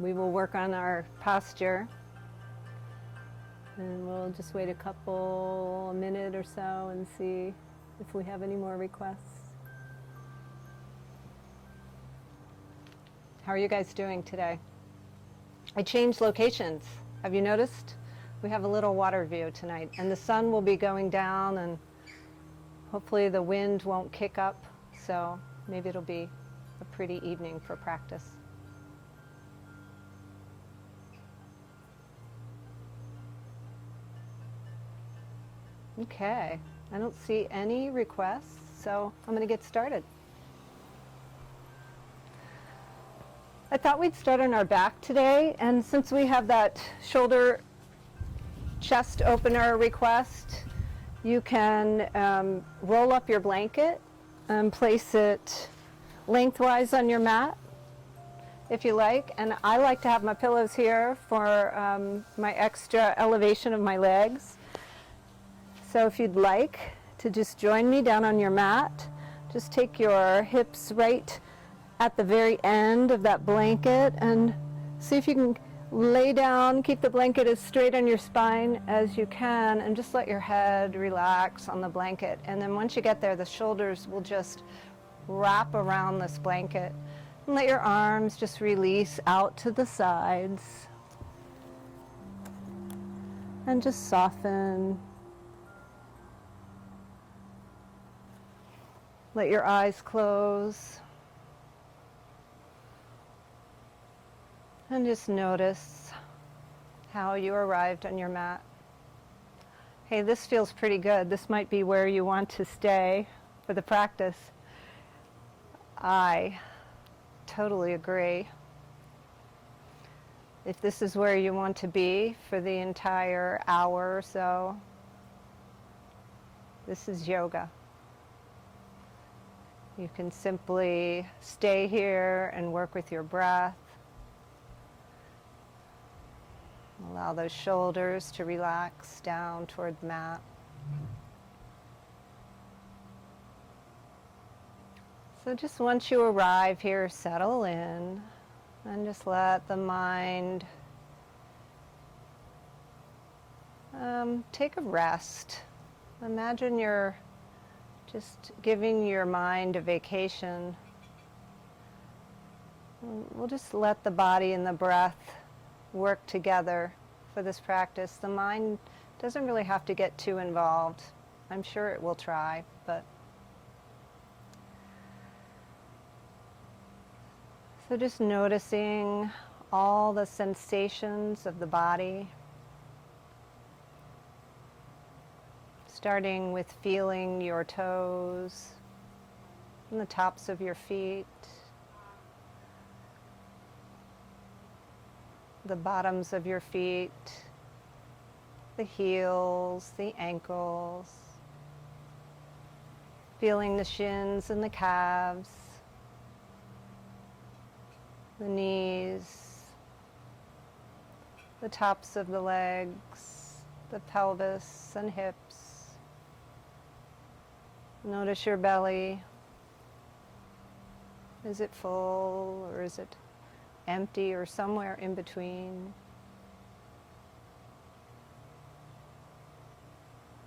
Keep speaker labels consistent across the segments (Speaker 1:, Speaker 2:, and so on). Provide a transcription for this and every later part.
Speaker 1: we will work on our posture. And we'll just wait a minute or so and see if we have any more requests. How are you guys doing today? I changed locations. Have you noticed? We have a little water view tonight, and the sun will be going down, and hopefully the wind won't kick up, so maybe it'll be a pretty evening for practice. Okay, I don't see any requests, so I'm going to get started. I thought we'd start on our back today, and since we have that shoulder chest opener request, you can roll up your blanket and place it lengthwise on your mat if you like. And I like to have my pillows here for my extra elevation of my legs. So if you'd like to just join me down on your mat, just take your hips right at the very end of that blanket and see if you can lay down, keep the blanket as straight on your spine as you can, and just let your head relax on the blanket. And then once you get there, the shoulders will just wrap around this blanket. And let your arms just release out to the sides. And just soften. Let your eyes close. And just notice how you arrived on your mat. Hey, this feels pretty good. This might be where you want to stay for the practice. I totally agree. If this is where you want to be for the entire hour or so, this is yoga. You can simply stay here and work with your breath. Allow those shoulders to relax down toward the mat. So just once you arrive here, settle in and just let the mind take a rest. Imagine you're just giving your mind a vacation. We'll just let the body and the breath work together for this practice. The mind doesn't really have to get too involved. I'm sure it will try, but so just noticing all the sensations of the body, starting with feeling your toes and the tops of your feet, the bottoms of your feet, the heels, the ankles, feeling the shins and the calves, the knees, the tops of the legs, the pelvis and hips. Notice your belly. Is it full or is it empty or somewhere in between?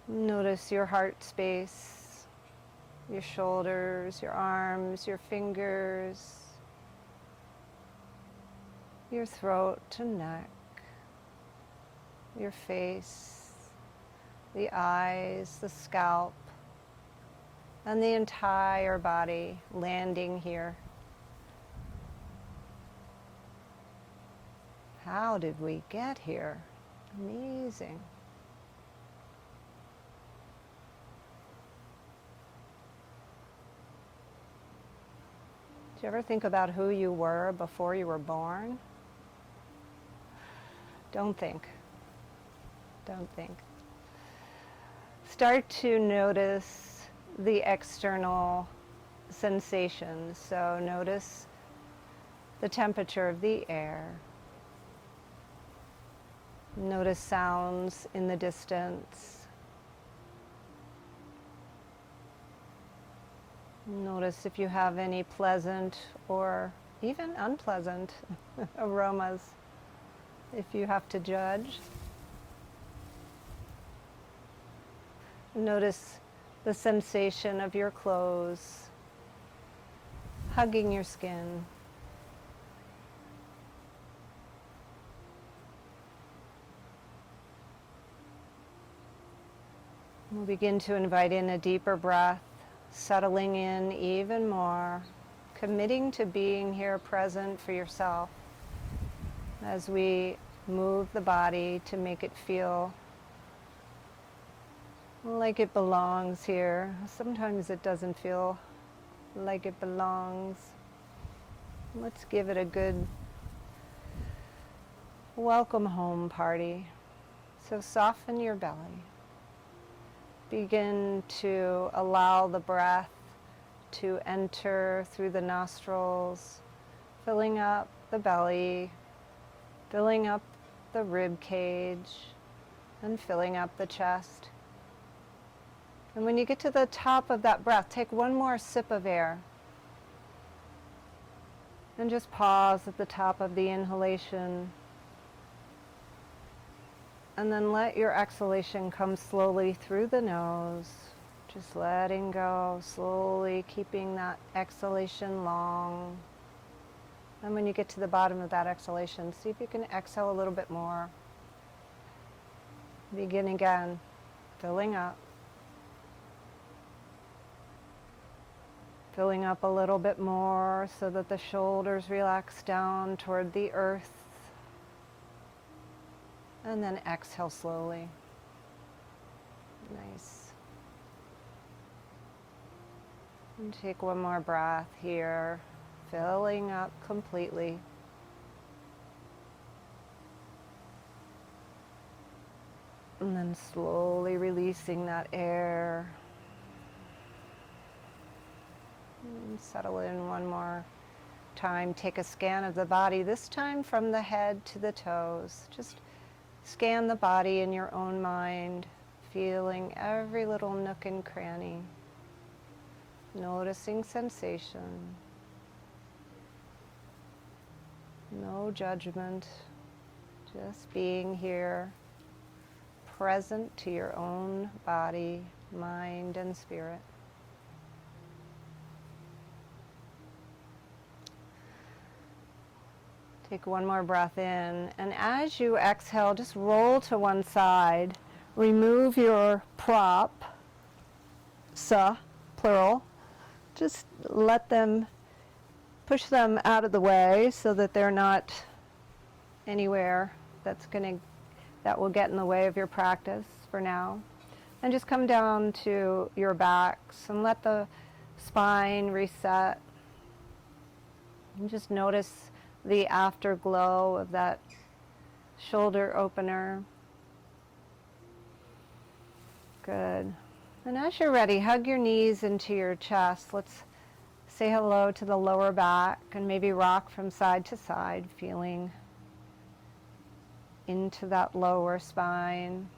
Speaker 1: Notice your heart space, your shoulders, your arms, your fingers, your throat and neck, your face, the eyes, the scalp, and the entire body landing here. How did we get here? Amazing. Did you ever think about who you were before you were born? Don't think. Don't think. Start to notice the external sensations. So notice the temperature of the air. Notice sounds in the distance. Notice if you have any pleasant or even unpleasant aromas if you have to judge. Notice the sensation of your clothes hugging your skin. We'll begin to invite in a deeper breath, settling in even more, committing to being here present for yourself as we move the body to make it feel like it belongs here. Sometimes it doesn't feel like it belongs. Let's give it a good welcome home party. So soften your belly. Begin to allow the breath to enter through the nostrils, filling up the belly, filling up the rib cage, and filling up the chest. And when you get to the top of that breath, take one more sip of air. And just pause at the top of the inhalation. And then let your exhalation come slowly through the nose. Just letting go, slowly keeping that exhalation long. And when you get to the bottom of that exhalation, see if you can exhale a little bit more. Begin again, filling up. Filling up a little bit more so that the shoulders relax down toward the earth. And then exhale slowly. Nice. And take one more breath here, filling up completely. And then slowly releasing that air. And settle in one more time. Take a scan of the body, this time from the head to the toes. Just scan the body in your own mind, feeling every little nook and cranny. Noticing sensation. No judgment. Just being here, present to your own body, mind, and spirit. Take one more breath in, and as you exhale, just roll to one side. Remove your prop, plural. Just let them, push them out of the way so that they're not anywhere that will get in the way of your practice for now. And just come down to your backs and let the spine reset. And just notice the afterglow of that shoulder opener. Good. And as you're ready, hug your knees into your chest. Let's say hello to the lower back and maybe rock from side to side, feeling into that lower spine.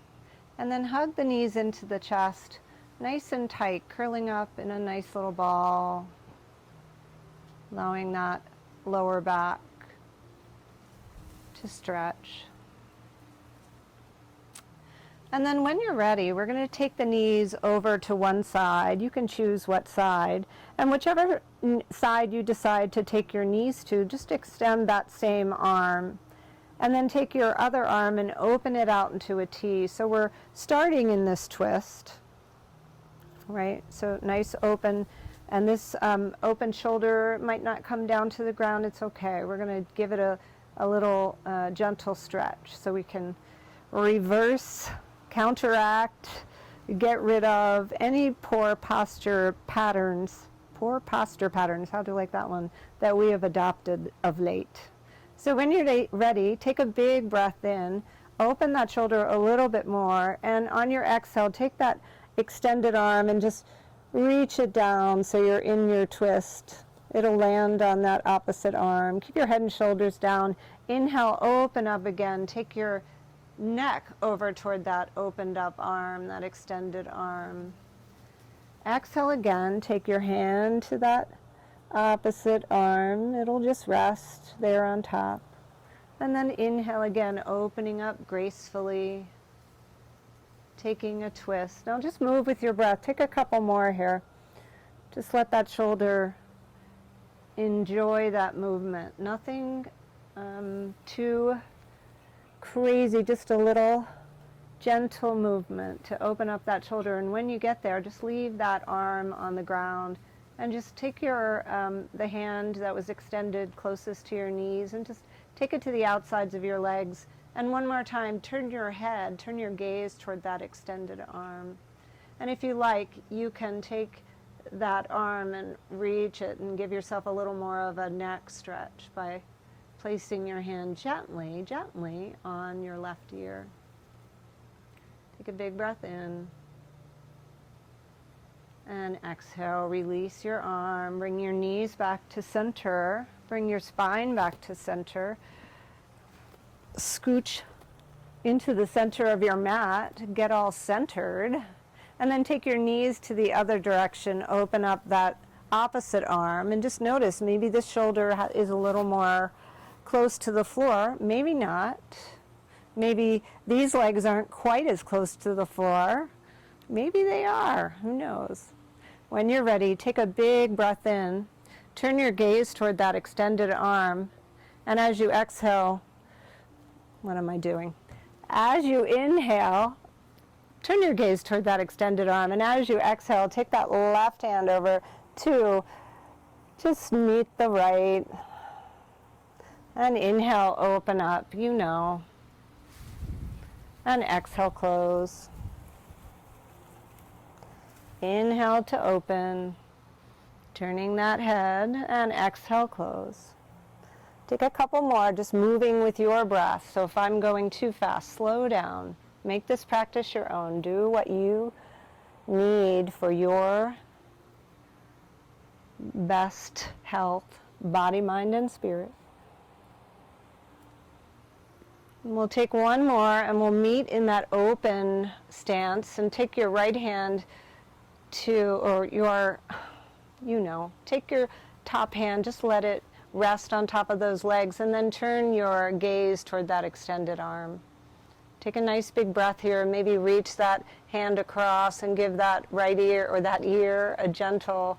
Speaker 1: And then hug the knees into the chest, nice and tight, curling up in a nice little ball, allowing that lower back to stretch. And then when you're ready, we're going to take the knees over to one side. You can choose what side. And whichever side you decide to take your knees to, just extend that same arm. And then take your other arm and open it out into a T. So we're starting in this twist, right? So nice open. And this open shoulder might not come down to the ground. It's okay. We're going to give it a little gentle stretch so we can reverse, counteract, get rid of any poor posture patterns, how do you like that one, that we have adopted of late. So when you're ready, take a big breath in, open that shoulder a little bit more, and on your exhale, take that extended arm and just reach it down so you're in your twist. It'll land on that opposite arm. Keep your head and shoulders down. Inhale, open up again. Take your neck over toward that opened up arm, that extended arm. Exhale again. Take your hand to that Opposite arm, it'll just rest there on top. And then inhale again, opening up gracefully, taking a twist. Now just move with your breath. Take a couple more here. Just let that shoulder enjoy that movement. Nothing too crazy, just a little gentle movement to open up that shoulder. And when you get there, just leave that arm on the ground and just take your the hand that was extended closest to your knees and just take it to the outsides of your legs. And one more time, turn your head, turn your gaze toward that extended arm. And if you like, you can take that arm and reach it and give yourself a little more of a neck stretch by placing your hand gently, gently on your left ear. Take a big breath in. And exhale, release your arm. Bring your knees back to center. Bring your spine back to center. Scooch into the center of your mat. Get all centered. And then take your knees to the other direction. Open up that opposite arm. And just notice, maybe this shoulder is a little more close to the floor. Maybe not. Maybe these legs aren't quite as close to the floor. Maybe they are. Who knows? When you're ready, take a big breath in. Turn your gaze toward that extended arm. And as you exhale, what am I doing? As you inhale, turn your gaze toward that extended arm. And as you exhale, take that left hand over to just meet the right. And inhale, open up, you know. And exhale, close. Inhale to open, turning that head, and exhale, close. Take a couple more, just moving with your breath. So if I'm going too fast, slow down. Make this practice your own. Do what you need for your best health, body, mind, and spirit. And we'll take one more, and we'll meet in that open stance, and take your right hand or take your top hand, just let it rest on top of those legs, and then turn your gaze toward that extended arm. Take a nice big breath here, maybe reach that hand across and give that right ear or that ear a gentle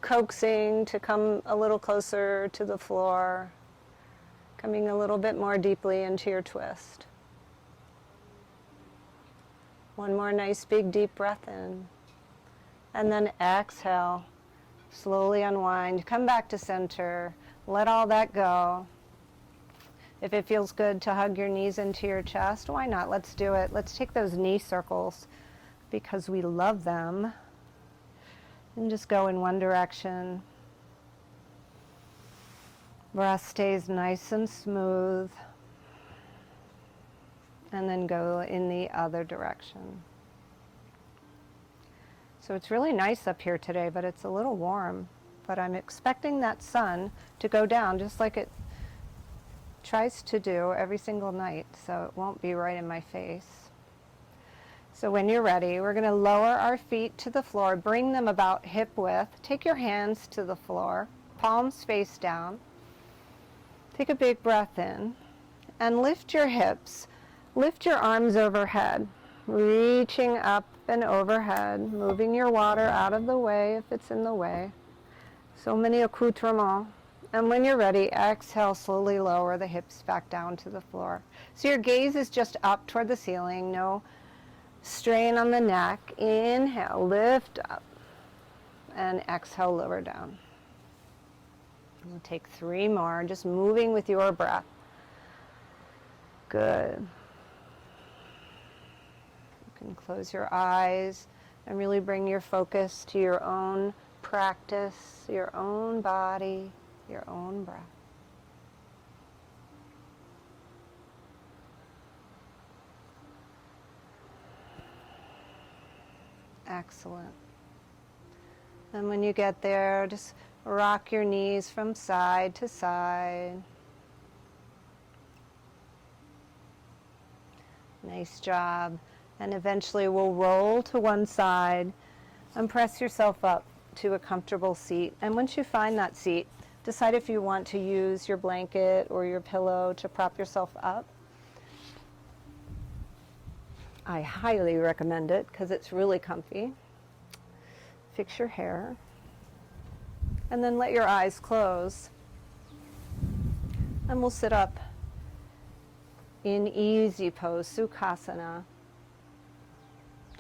Speaker 1: coaxing to come a little closer to the floor, coming a little bit more deeply into your twist. One more nice big deep breath in. And then exhale. Slowly unwind. Come back to center. Let all that go. If it feels good to hug your knees into your chest, why not? Let's do it. Let's take those knee circles because we love them. And just go in one direction. Breath stays nice and smooth. And then go in the other direction. So it's really nice up here today, but it's a little warm. But I'm expecting that sun to go down just like it tries to do every single night, so it won't be right in my face. So when you're ready, we're going to lower our feet to the floor, bring them about hip width. Take your hands to the floor, palms face down. Take a big breath in and lift your hips. Lift your arms overhead, reaching up and overhead, moving your water out of the way if it's in the way. So many accoutrements. And when you're ready, exhale, slowly lower the hips back down to the floor. So your gaze is just up toward the ceiling, no strain on the neck. Inhale, lift up, and exhale, lower down. We'll take 3 more, just moving with your breath. Good. You can close your eyes and really bring your focus to your own practice, your own body, your own breath. Excellent. And when you get there, just rock your knees from side to side. Nice job. And eventually we'll roll to one side and press yourself up to a comfortable seat. And once you find that seat, decide if you want to use your blanket or your pillow to prop yourself up. I highly recommend it because it's really comfy. Fix your hair. And then let your eyes close. And we'll sit up in easy pose, Sukhasana,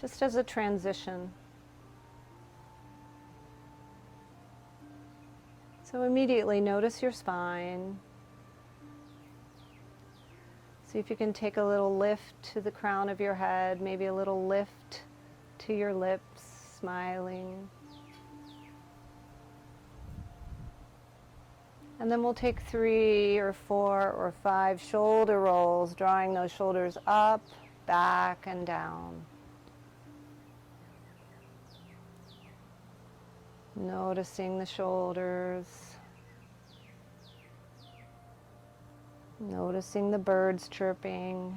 Speaker 1: just as a transition. So immediately notice your spine. See if you can take a little lift to the crown of your head, maybe a little lift to your lips, smiling. And then we'll take 3 or 4 or 5 shoulder rolls, drawing those shoulders up, back, and down. Noticing the shoulders. Noticing the birds chirping.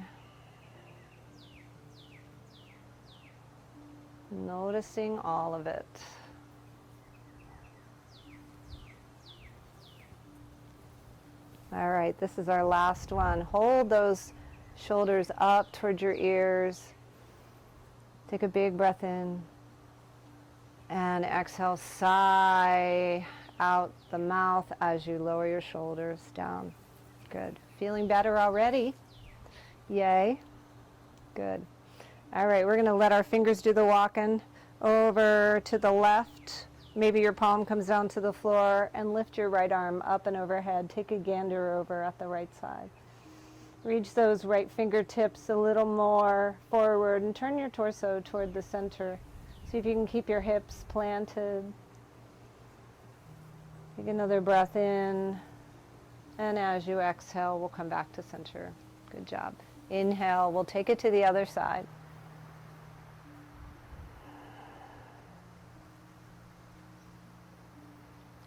Speaker 1: Noticing all of it. All right, this is our last one. Hold those shoulders up towards your ears. Take a big breath in. And exhale, sigh out the mouth as you lower your shoulders down. Good. Feeling better already? Yay. Good. All right, we're going to let our fingers do the walking over to the left. Maybe your palm comes down to the floor, and lift your right arm up and overhead. Take a gander over at the right side. Reach those right fingertips a little more forward and turn your torso toward the center. See if you can keep your hips planted. Take another breath in. And as you exhale, we'll come back to center. Good job. Inhale, we'll take it to the other side.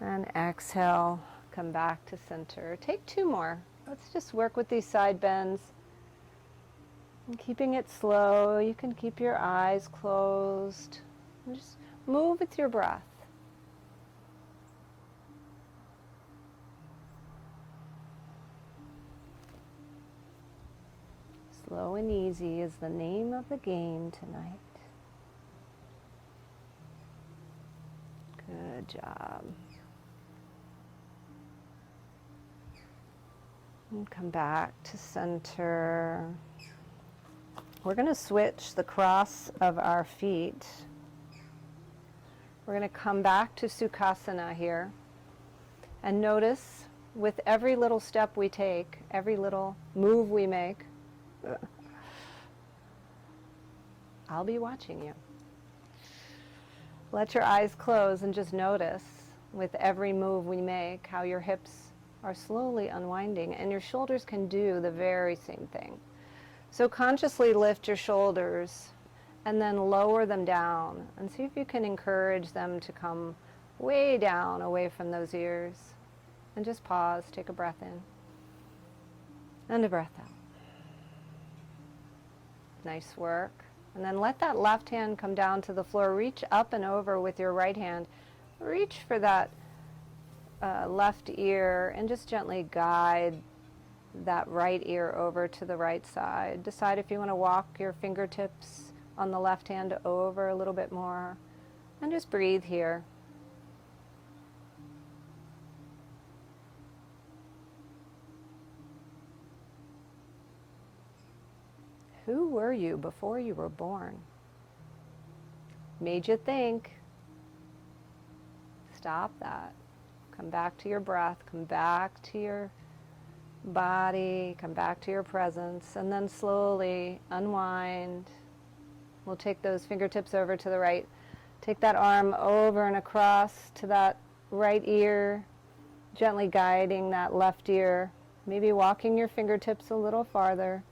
Speaker 1: And exhale, come back to center. Take 2 more. Let's just work with these side bends. And keeping it slow, you can keep your eyes closed. And just move with your breath. Slow and easy is the name of the game tonight. Good job. And come back to center. We're going to switch the cross of our feet. We're going to come back to Sukhasana here. And notice with every little step we take, every little move we make, I'll be watching you. Let your eyes close and just notice with every move we make how your hips are slowly unwinding, and your shoulders can do the very same thing. So consciously lift your shoulders and then lower them down and see if you can encourage them to come way down away from those ears. And just pause, take a breath in and a breath out. Nice work. And then let that left hand come down to the floor. Reach up and over with your right hand. Reach for that left ear and just gently guide that right ear over to the right side. Decide if you want to walk your fingertips on the left hand over a little bit more. And just breathe here. Who were you before you were born? Made you think. Stop that. Come back to your breath. Come back to your body. Come back to your presence. And then slowly unwind. We'll take those fingertips over to the right. Take that arm over and across to that right ear. Gently guiding that left ear. Maybe walking your fingertips a little farther.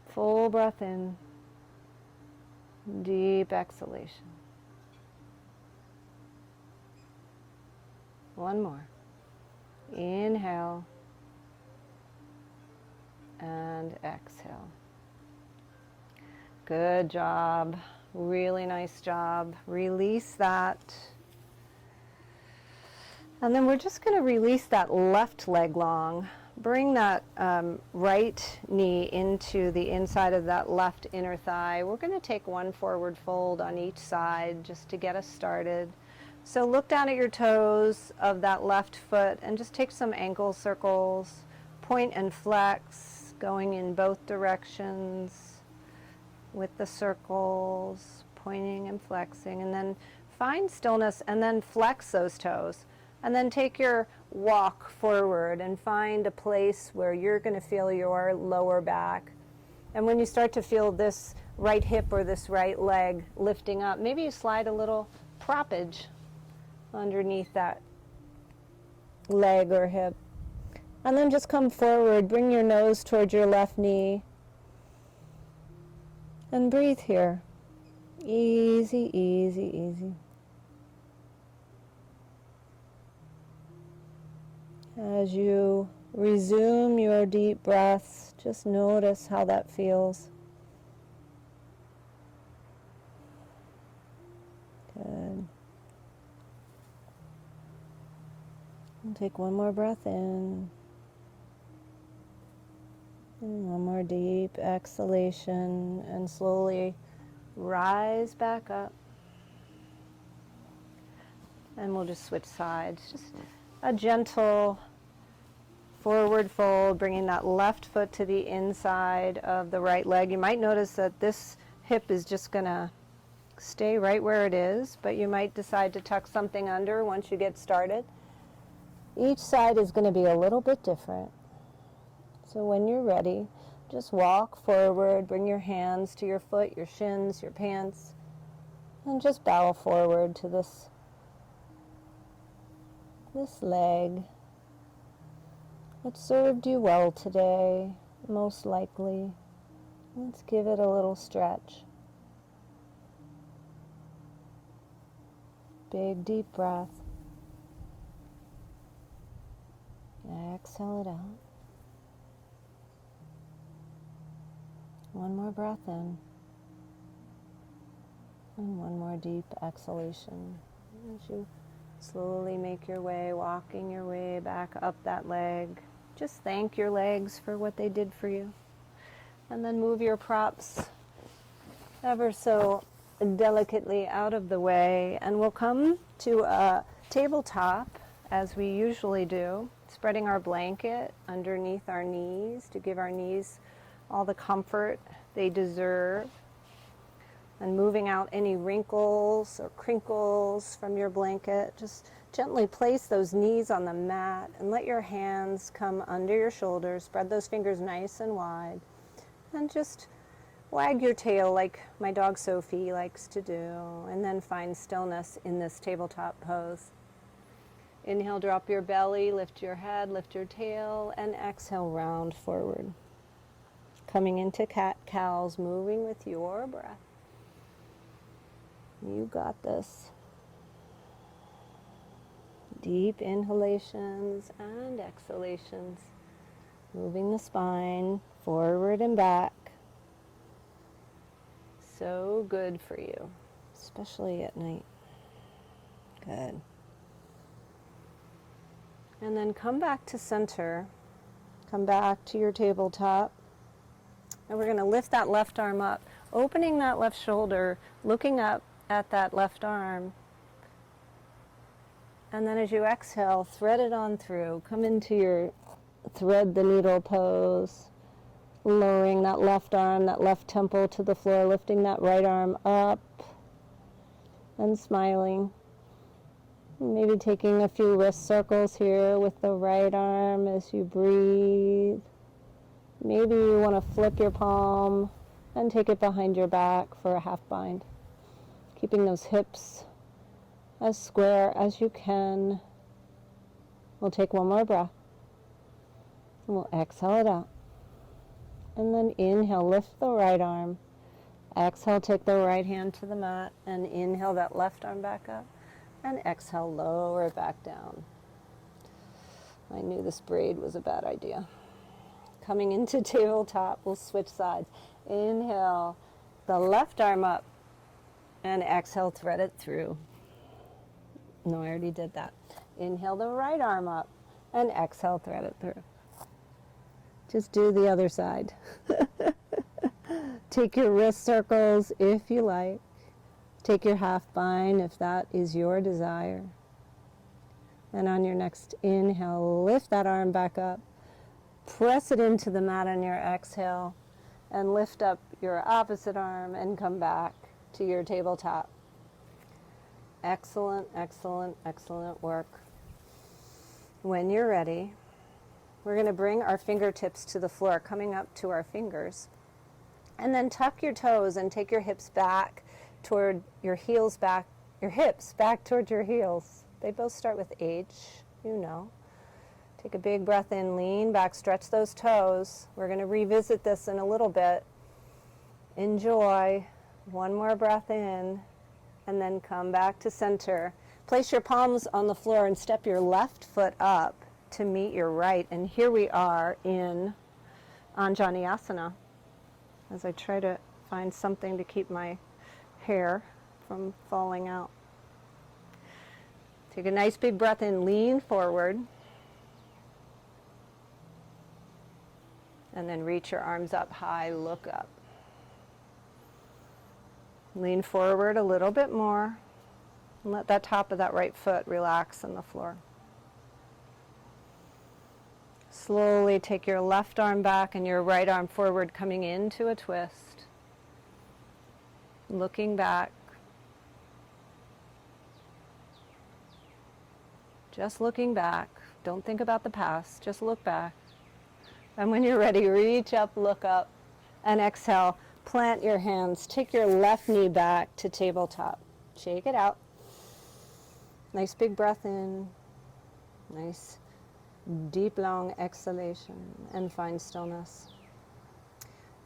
Speaker 1: Full breath in, deep exhalation. One more. Inhale and exhale. Good job. Really nice job. Release that. And then we're just going to release that left leg long. Bring that right knee into the inside of that left inner thigh. We're going to take one forward fold on each side just to get us started. So look down at your toes of that left foot and just take some ankle circles. Point and flex, going in both directions with the circles, pointing and flexing. And then find stillness and then flex those toes. And then take your walk forward and find a place where you're going to feel your lower back. And when you start to feel this right hip or this right leg lifting up, maybe you slide a little proppage underneath that leg or hip. And then just come forward, bring your nose towards your left knee. And breathe here. Easy, easy, easy. As you resume your deep breaths, just notice how that feels. Good. And take one more breath in. And one more deep exhalation, and slowly rise back up. And we'll just switch sides. Just a gentle forward fold, bringing that left foot to the inside of the right leg. You might notice that this hip is just going to stay right where it is, but you might decide to tuck something under once you get started. Each side is going to be a little bit different. So when you're ready, just walk forward, bring your hands to your foot, your shins, your pants, and just bow forward to this leg that served you well today, most likely. Let's give it a little stretch. Big deep breath. Exhale it out. One more breath in. And one more deep exhalation. As you slowly make your way, walking your way back up that leg. Just thank your legs for what they did for you. And then move your props ever so delicately out of the way. And we'll come to a tabletop, as we usually do, spreading our blanket underneath our knees to give our knees all the comfort they deserve. And moving out any wrinkles or crinkles from your blanket, just gently place those knees on the mat and let your hands come under your shoulders. Spread those fingers nice and wide. And just wag your tail like my dog Sophie likes to do. And then find stillness in this tabletop pose. Inhale, drop your belly, lift your head, lift your tail, and exhale, round forward. Coming into cat-cows, moving with your breath. You got this. Deep inhalations and exhalations. Moving the spine forward and back. So good for you, especially at night. Good. And then come back to center. Come back to your tabletop. And we're going to lift that left arm up, opening that left shoulder, looking up at that left arm. And then as you exhale, thread it on through. Come into your thread the needle pose, lowering that left arm, that left temple to the floor, lifting that right arm up and smiling. Maybe taking a few wrist circles here with the right arm as you breathe. Maybe you want to flip your palm and take it behind your back for a half bind. Keeping those hips as square as you can. We'll take one more breath. And we'll exhale it out. And then inhale, lift the right arm. Exhale, take the right hand to the mat. And inhale that left arm back up. And exhale, lower it back down. I knew this braid was a bad idea. Coming into tabletop, we'll switch sides. Inhale, the left arm up. And exhale, thread it through. No, I already did that. Inhale the right arm up and exhale, thread it through. Just do the other side. Take your wrist circles if you like. Take your half bind if that is your desire. And on your next inhale, lift that arm back up. Press it into the mat on your exhale and lift up your opposite arm and come back to your tabletop. Excellent, excellent, excellent work. When you're ready, we're going to bring our fingertips to the floor, coming up to our fingers. And then tuck your toes and take your hips back toward your heels back, your hips back toward your heels. They both start with H, you know. Take a big breath in, lean back, stretch those toes. We're going to revisit this in a little bit. Enjoy. One more breath in, and then come back to center. Place your palms on the floor and step your left foot up to meet your right. And here we are in Anjaneyasana. As I try to find something to keep my hair from falling out. Take a nice big breath in, lean forward. And then reach your arms up high, look up. Lean forward a little bit more. And let that top of that right foot relax on the floor. Slowly take your left arm back and your right arm forward, coming into a twist. Looking back. Just looking back. Don't think about the past, just look back. And when you're ready, reach up, look up, and exhale. Plant your hands. Take your left knee back to tabletop. Shake it out. Nice big breath in. Nice deep, long exhalation. And find stillness.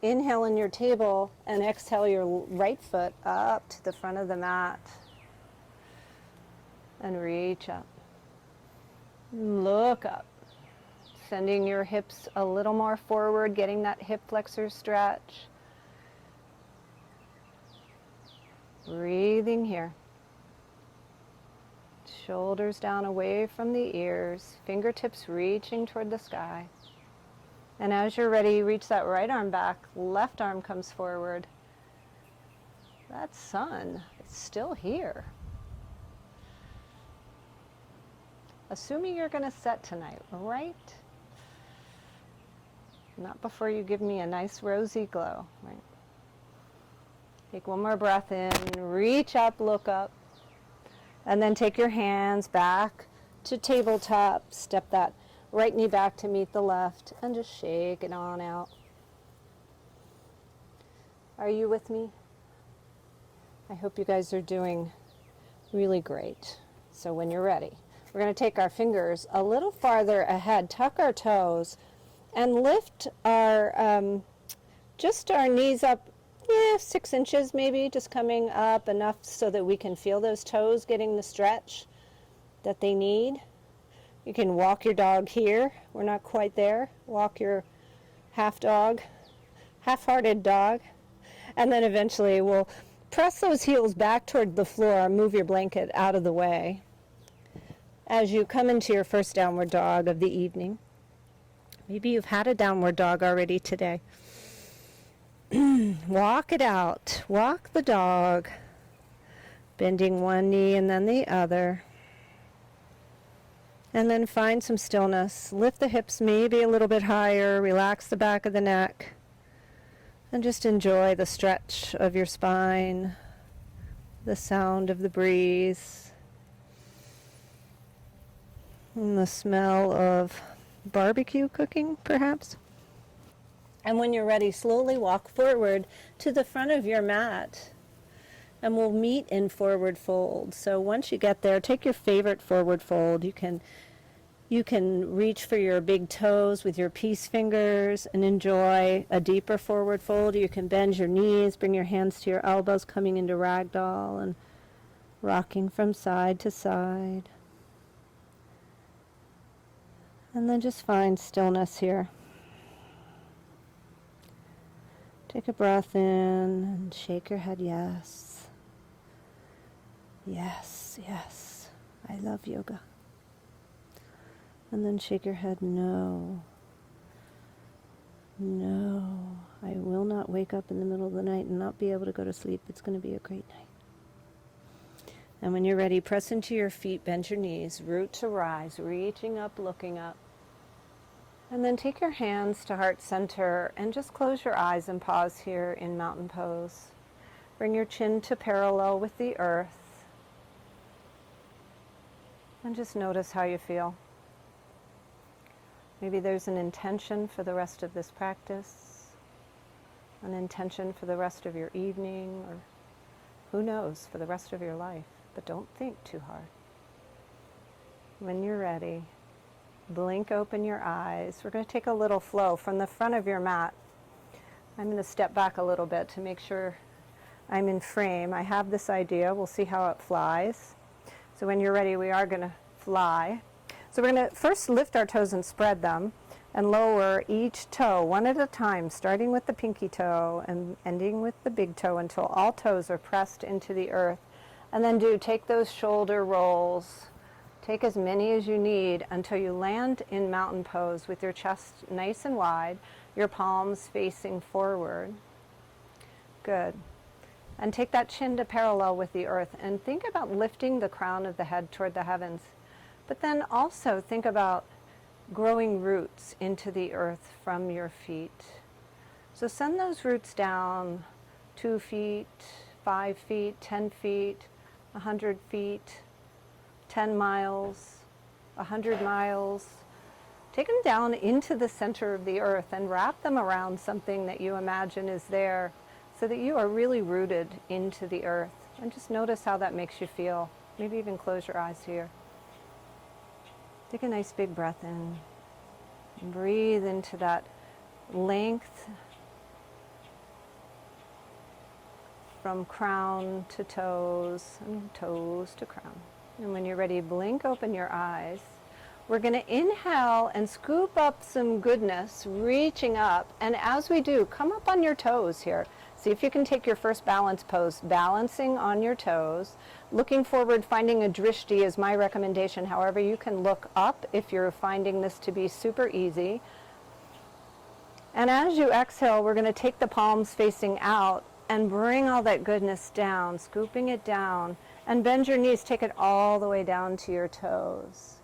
Speaker 1: Inhale in your table and exhale your right foot up to the front of the mat. And reach up. Look up. Sending your hips a little more forward, getting that hip flexor stretch. Breathing here. Shoulders down away from the ears, fingertips reaching toward the sky. And as you're ready, reach that right arm back, left arm comes forward. That sun is still here. Assuming you're going to set tonight, right? Not before you give me a nice rosy glow, right? Take one more breath in, reach up, look up, and then take your hands back to tabletop. Step that right knee back to meet the left, and just shake it on out. Are you with me? I hope you guys are doing really great. So when you're ready, we're going to take our fingers a little farther ahead, tuck our toes, and lift our just our knees up, 6 inches maybe, just coming up enough so that we can feel those toes getting the stretch that they need. You can walk your dog here. We're not quite there. Walk your half dog, half-hearted dog. And then eventually we'll press those heels back toward the floor, move your blanket out of the way as you come into your first downward dog of the evening. Maybe you've had a downward dog already today. Walk it out. Walk the dog, bending one knee and then the other. And then find some stillness. Lift the hips maybe a little bit higher. Relax the back of the neck. And just enjoy the stretch of your spine, the sound of the breeze, and the smell of barbecue cooking, perhaps. And when you're ready, slowly walk forward to the front of your mat. And we'll meet in forward fold. So once you get there, take your favorite forward fold. You can reach for your big toes with your peace fingers and enjoy a deeper forward fold. You can bend your knees, bring your hands to your elbows, coming into ragdoll and rocking from side to side. And then just find stillness here. Take a breath in and shake your head yes. Yes, yes, I love yoga. And then shake your head, no. No, I will not wake up in the middle of the night and not be able to go to sleep. It's going to be a great night. And when you're ready, press into your feet, bend your knees, root to rise, reaching up, looking up. And then take your hands to heart center and just close your eyes and pause here in mountain pose. Bring your chin to parallel with the earth. And just notice how you feel. Maybe there's an intention for the rest of this practice, an intention for the rest of your evening, or who knows, for the rest of your life. But don't think too hard. When you're ready, blink open your eyes. We're going to take a little flow from the front of your mat. I'm going to step back a little bit to make sure I'm in frame. I have this idea. We'll see how it flies. So when you're ready, we are going to fly. So we're going to first lift our toes and spread them and lower each toe one at a time, starting with the pinky toe and ending with the big toe until all toes are pressed into the earth. And then take those shoulder rolls. Take as many as you need until you land in mountain pose with your chest nice and wide, your palms facing forward. Good. And take that chin to parallel with the earth and think about lifting the crown of the head toward the heavens. But then also think about growing roots into the earth from your feet. So send those roots down 2 feet, 5 feet, 10 feet, 100 feet, 10 miles, 100 miles. Take them down into the center of the earth and wrap them around something that you imagine is there so that you are really rooted into the earth. And just notice how that makes you feel. Maybe even close your eyes here. Take a nice big breath in. And breathe into that length from crown to toes and toes to crown. And when you're ready, blink open your eyes. We're going to inhale and scoop up some goodness, reaching up. And as we do, come up on your toes here. See if you can take your first balance pose, balancing on your toes. Looking forward, finding a drishti is my recommendation. However, you can look up if you're finding this to be super easy. And as you exhale, we're going to take the palms facing out and bring all that goodness down, scooping it down. And bend your knees, take it all the way down to your toes.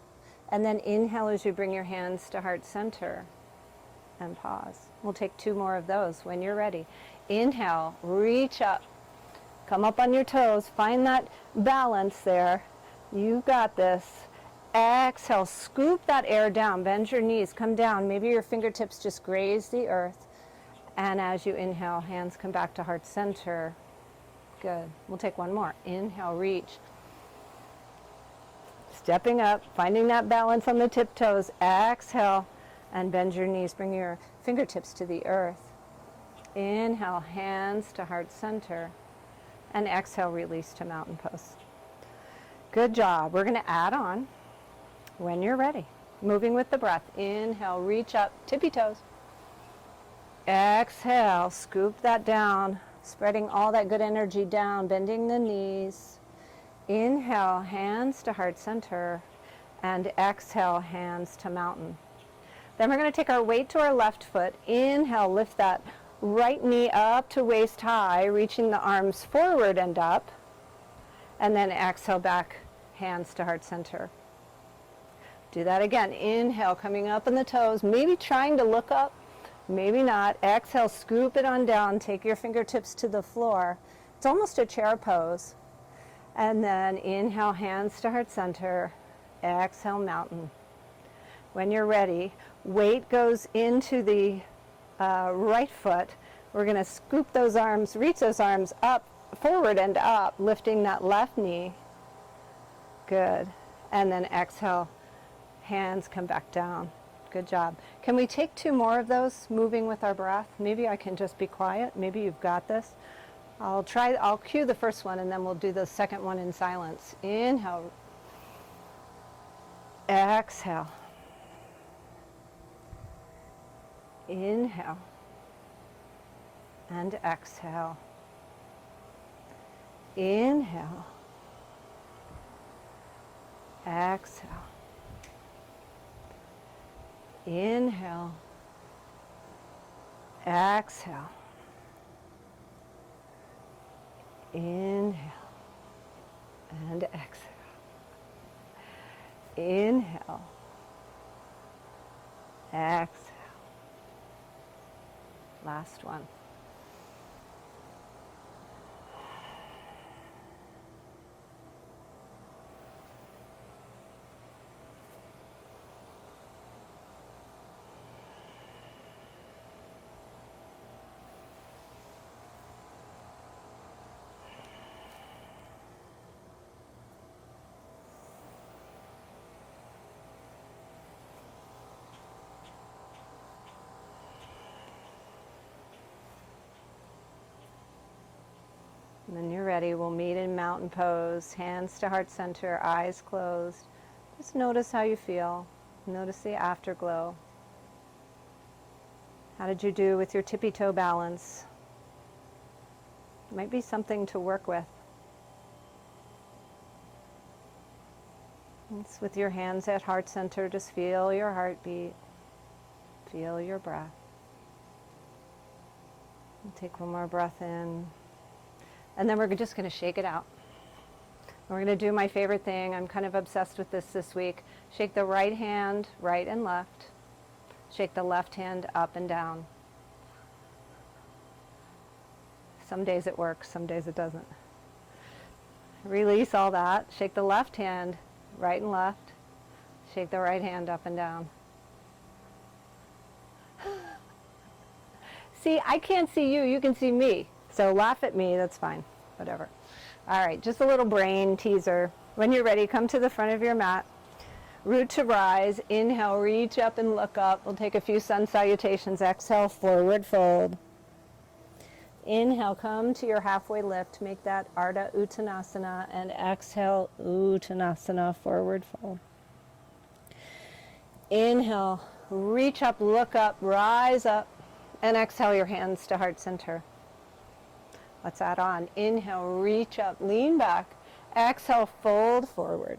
Speaker 1: And then inhale as you bring your hands to heart center and pause. We'll take 2 more of those when you're ready. Inhale, reach up, come up on your toes, find that balance there. You got this. Exhale, scoop that air down, bend your knees, come down. Maybe your fingertips just graze the earth. And as you inhale, hands come back to heart center. Good. We'll take 1 more. Inhale, reach. Stepping up, finding that balance on the tiptoes. Exhale, and bend your knees. Bring your fingertips to the earth. Inhale, hands to heart center. And exhale, release to mountain pose. Good job. We're going to add on when you're ready. Moving with the breath. Inhale, reach up, tippy toes. Exhale, scoop that down, spreading all that good energy down, bending the knees. Inhale, hands to heart center, and exhale, hands to mountain. Then we're going to take our weight to our left foot. Inhale, lift that right knee up to waist high, reaching the arms forward and up. And then exhale back, hands to heart center. Do that again. Inhale, coming up on the toes, maybe trying to look up, maybe not. Exhale, scoop it on down, take your fingertips to the floor. It's almost a chair pose. And then inhale, hands to heart center. Exhale, mountain. When you're ready, weight goes into the right foot. We're going to scoop those arms, reach those arms up, forward and up, lifting that left knee. Good. And then exhale, hands come back down. Good job. Can we take 2 more of those, moving with our breath? Maybe I can just be quiet. Maybe you've got this. I'll cue the first one and then we'll do the second one in silence. Inhale. Exhale. Inhale. And exhale. Inhale. exhale. Inhale, exhale. Inhale and exhale. Inhale, exhale. Last one. And then you're ready, we'll meet in mountain pose, hands to heart center, eyes closed. Just notice how you feel. Notice the afterglow. How did you do with your tippy toe balance? Might be something to work with. It's with your hands at heart center, just feel your heartbeat. Feel your breath. And take one more breath in. And then we're just going to shake it out. We're going to do my favorite thing. I'm kind of obsessed with this week. Shake the right hand, right and left. Shake the left hand up and down. Some days it works, some days it doesn't. Release all that. Shake the left hand, right and left. Shake the right hand up and down. See, I can't see you, you can see me. So laugh at me, that's fine, whatever. All right, just a little brain teaser. When you're ready, come to the front of your mat. Root to rise, inhale, reach up and look up. We'll take a few sun salutations. Exhale, forward fold. Inhale, come to your halfway lift. Make that Ardha Uttanasana, and exhale, Uttanasana, forward fold. Inhale, reach up, look up, rise up, and exhale your hands to heart center. Let's add on. Inhale, reach up, lean back. Exhale, fold forward.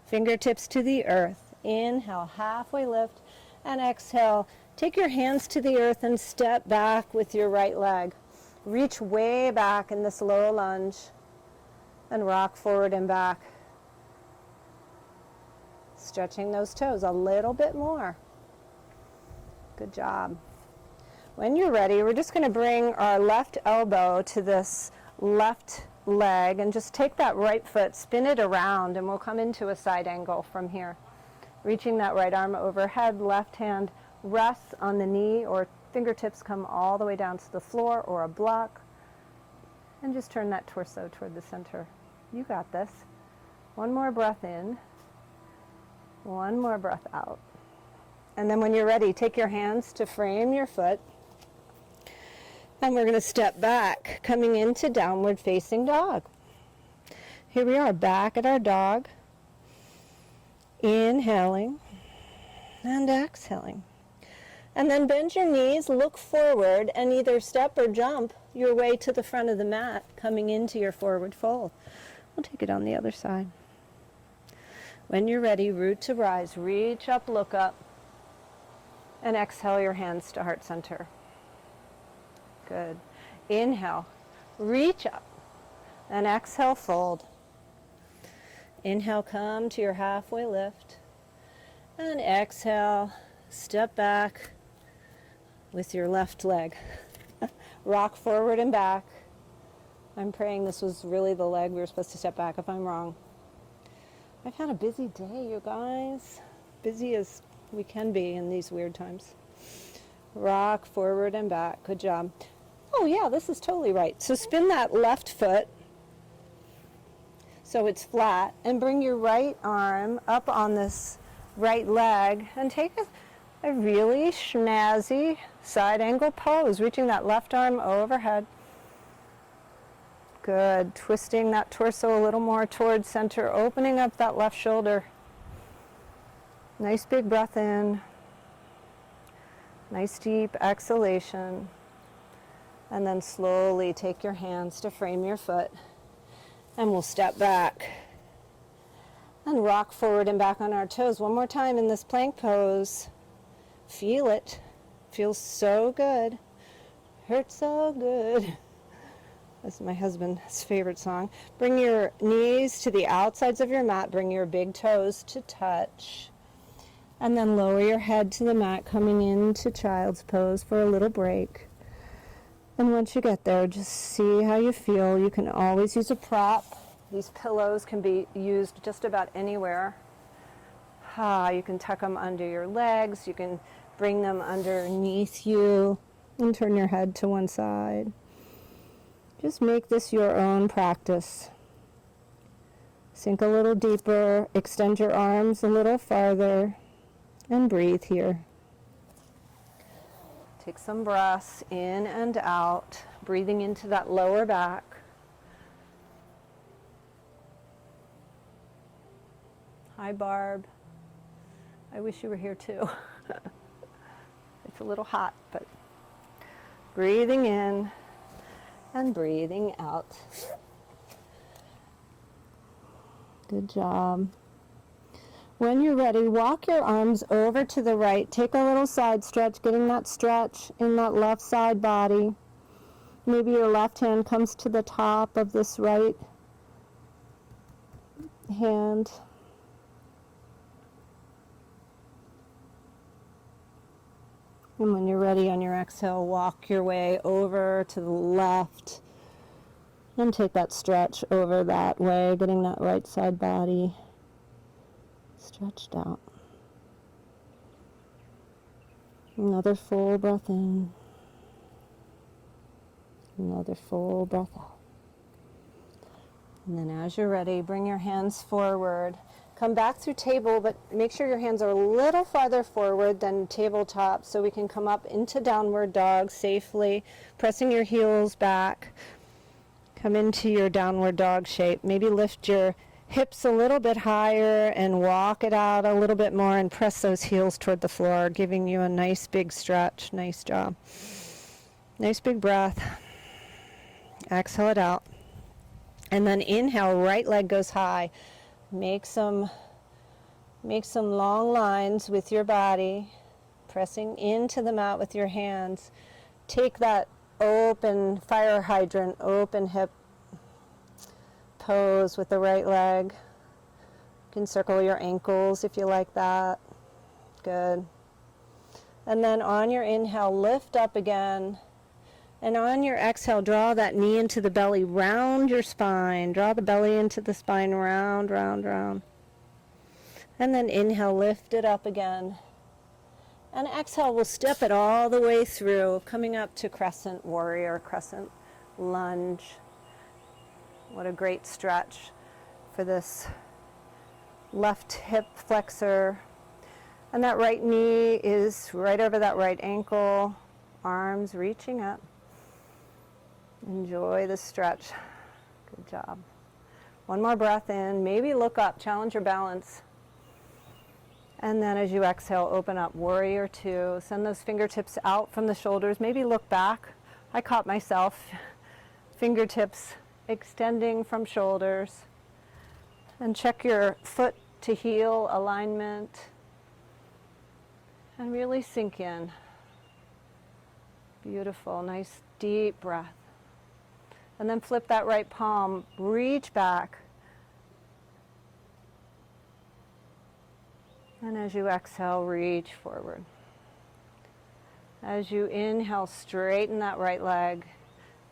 Speaker 1: Fingertips to the earth. Inhale, halfway lift. And exhale, take your hands to the earth and step back with your right leg. Reach way back in this low lunge. And rock forward and back. Stretching those toes a little bit more. Good job. When you're ready, we're just going to bring our left elbow to this left leg and just take that right foot, spin it around, and we'll come into a side angle from here. Reaching that right arm overhead, left hand rests on the knee, or fingertips come all the way down to the floor or a block. And just turn that torso toward the center. You got this. One more breath in. One more breath out. And then when you're ready, take your hands to frame your foot. And we're going to step back, coming into downward facing dog. Here we are, back at our dog. Inhaling and exhaling. And then bend your knees, look forward, and either step or jump your way to the front of the mat, coming into your forward fold. We'll take it on the other side. When you're ready, root to rise, reach up, look up, and exhale your hands to heart center. Good. Inhale, reach up, and exhale, fold. Inhale, come to your halfway lift, and exhale, step back with your left leg. Rock forward and back. I'm praying this was really the leg we were supposed to step back. If I'm wrong. I've had a busy day, you guys. Busy as we can be in these weird times. Rock forward and back. Good job. Oh yeah, this is totally right. So spin that left foot so it's flat, and bring your right arm up on this right leg and take a really snazzy side angle pose, reaching that left arm overhead. Good. Twisting that torso a little more towards center, opening up that left shoulder. Nice big breath in. Nice deep exhalation. And then slowly take your hands to frame your foot. And we'll step back. And rock forward and back on our toes. One more time in this plank pose. Feel it. Feels so good. Hurts so good. That's my husband's favorite song. Bring your knees to the outsides of your mat. Bring your big toes to touch. And then lower your head to the mat, coming into child's pose for a little break. And once you get there, just see how you feel. You can always use a prop. These pillows can be used just about anywhere. You can tuck them under your legs. You can bring them underneath you and turn your head to one side. Just make this your own practice. Sink a little deeper, extend your arms a little farther, and breathe here. Take some breaths in and out, breathing into that lower back. Hi, Barb. I wish you were here too. It's a little hot, but breathing in and breathing out. Good job. When you're ready, walk your arms over to the right. Take a little side stretch, getting that stretch in that left side body. Maybe your left hand comes to the top of this right hand. And when you're ready on your exhale, walk your way over to the left and take that stretch over that way, getting that right side body stretched out. Another full breath in. Another full breath out. And then as you're ready, bring your hands forward. Come back through table, but make sure your hands are a little farther forward than tabletop so we can come up into downward dog safely, pressing your heels back. Come into your downward dog shape. Maybe lift your hips a little bit higher and walk it out a little bit more and press those heels toward the floor, giving you a nice big stretch. Nice job. Nice big breath. Exhale it out. And then inhale, right leg goes high. Make some long lines with your body, pressing into the mat with your hands. Take that open fire hydrant, open hip pose with the right leg. You can circle your ankles if you like that. Good. And then on your inhale, lift up again. And on your exhale, draw that knee into the belly, round your spine. Draw the belly into the spine, round, round, round. And then inhale, lift it up again. And exhale, we'll step it all the way through, coming up to crescent warrior, crescent lunge. What a great stretch for this left hip flexor. And that right knee is right over that right ankle, arms reaching up. Enjoy the stretch. Good job. One more breath in. Maybe look up, challenge your balance. And then as you exhale, open up, warrior two. Send those fingertips out from the shoulders. Maybe look back. I caught myself. Fingertips extending from shoulders. And check your foot to heel alignment. And really sink in. Beautiful, nice deep breath. And then flip that right palm, reach back. And as you exhale, reach forward. As you inhale, straighten that right leg.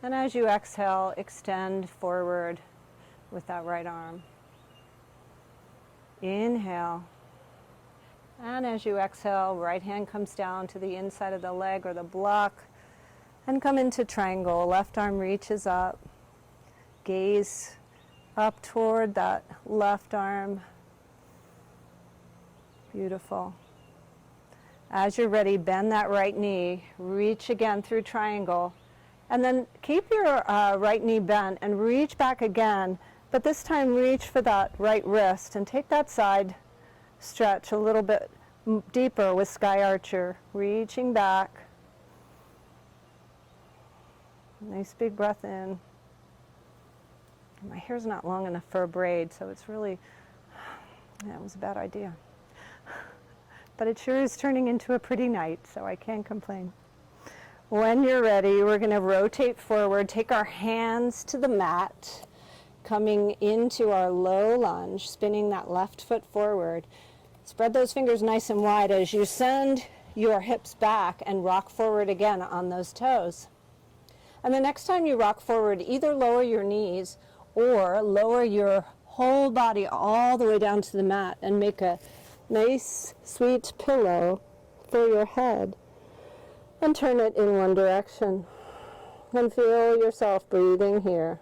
Speaker 1: And as you exhale, extend forward with that right arm. Inhale. And as you exhale, right hand comes down to the inside of the leg or the block. And come into triangle. Left arm reaches up. Gaze up toward that left arm. Beautiful. As you're ready, bend that right knee. Reach again through triangle. And then keep your right knee bent and reach back again. But this time reach for that right wrist and take that side stretch a little bit deeper with Sky Archer. Reaching back. Nice big breath in. My hair's not long enough for a braid, so it's really That was a bad idea. But it sure is turning into a pretty night, so I can't complain. When you're ready, we're going to rotate forward, take our hands to the mat, coming into our low lunge, spinning that left foot forward. Spread those fingers nice and wide as you send your hips back and rock forward again on those toes. And the next time you rock forward, either lower your knees or lower your whole body all the way down to the mat and make a nice, sweet pillow for your head and turn it in one direction. And feel yourself breathing here.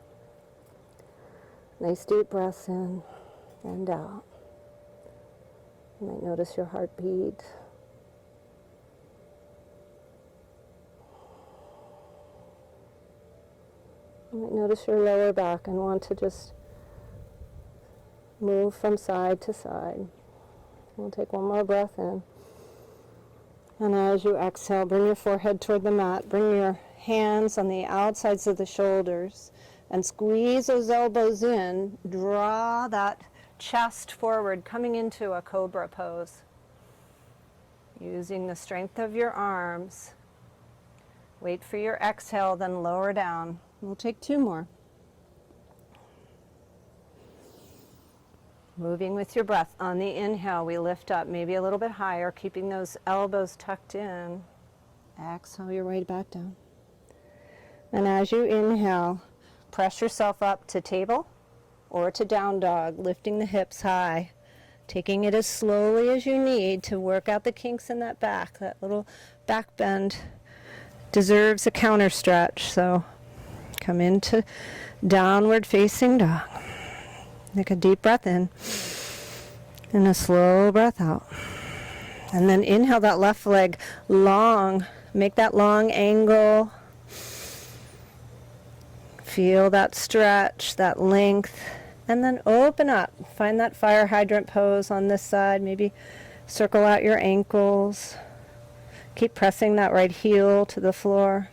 Speaker 1: Nice deep breaths in and out. You might notice your heartbeat. You might notice your lower back and want to just move from side to side. We'll take one more breath in. And as you exhale, bring your forehead toward the mat. Bring your hands on the outsides of the shoulders and squeeze those elbows in. Draw that chest forward, coming into a cobra pose. Using the strength of your arms. Wait for your exhale, then lower down. We'll take two more. Moving with your breath. On the inhale, we lift up, maybe a little bit higher, keeping those elbows tucked in. Exhale your way back down. And as you inhale, press yourself up to table or to down dog, lifting the hips high, taking it as slowly as you need to work out the kinks in that back. That little back bend deserves a counter stretch, so come into downward facing dog. Take a deep breath in and a slow breath out. And then inhale that left leg long. Make that long angle. Feel that stretch, that length. And then open up. Find that fire hydrant pose on this side. Maybe circle out your ankles. Keep pressing that right heel to the floor.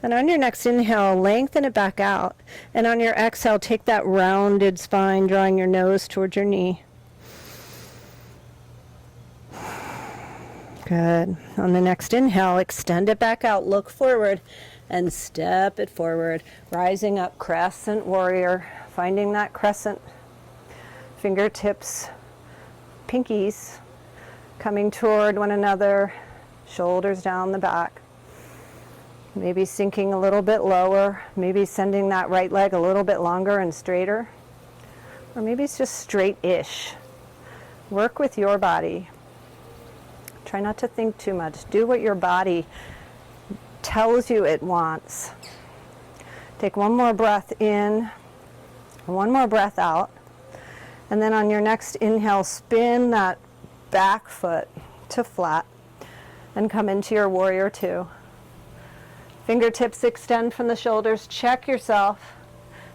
Speaker 1: And on your next inhale, lengthen it back out. And on your exhale, take that rounded spine, drawing your nose towards your knee. Good. On the next inhale, extend it back out, look forward, and step it forward. Rising up, crescent warrior. Finding that crescent. Fingertips, pinkies, coming toward one another. Shoulders down the back. Maybe sinking a little bit lower, maybe sending that right leg a little bit longer and straighter, or maybe it's just straight-ish. Work with your body. Try not to think too much. Do what your body tells you it wants. Take one more breath in, one more breath out, and then on your next inhale, spin that back foot to flat and come into your warrior two. Fingertips extend from the shoulders. Check yourself.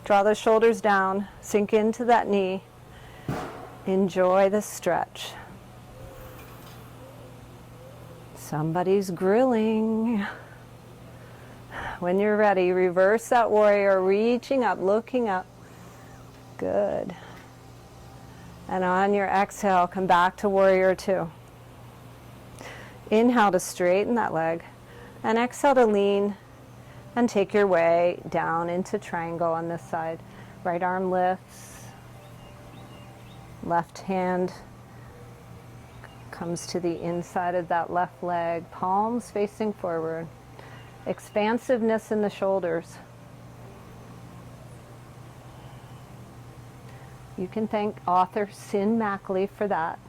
Speaker 1: Draw the shoulders down. Sink into that knee. Enjoy the stretch. Somebody's grilling. When you're ready, reverse that warrior, reaching up, looking up. Good. And on your exhale, come back to warrior two. Inhale to straighten that leg. And exhale to lean and take your way down into triangle on this side. Right arm lifts. Left hand comes to the inside of that left leg. Palms facing forward. Expansiveness in the shoulders. You can thank author Sin Mackley for that.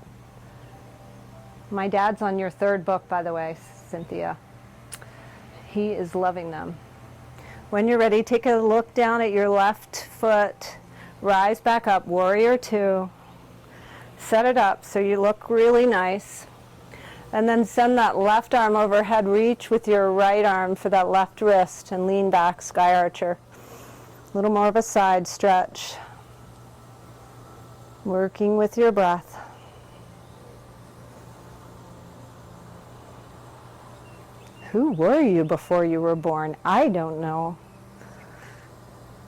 Speaker 1: My dad's on your third book, by the way, Cynthia. He is loving them. When you're ready, take a look down at your left foot. Rise back up, warrior two. Set it up so you look really nice. And then send that left arm overhead. Reach with your right arm for that left wrist and lean back, sky archer. A little more of a side stretch. Working with your breath. Who were you before you were born? I don't know.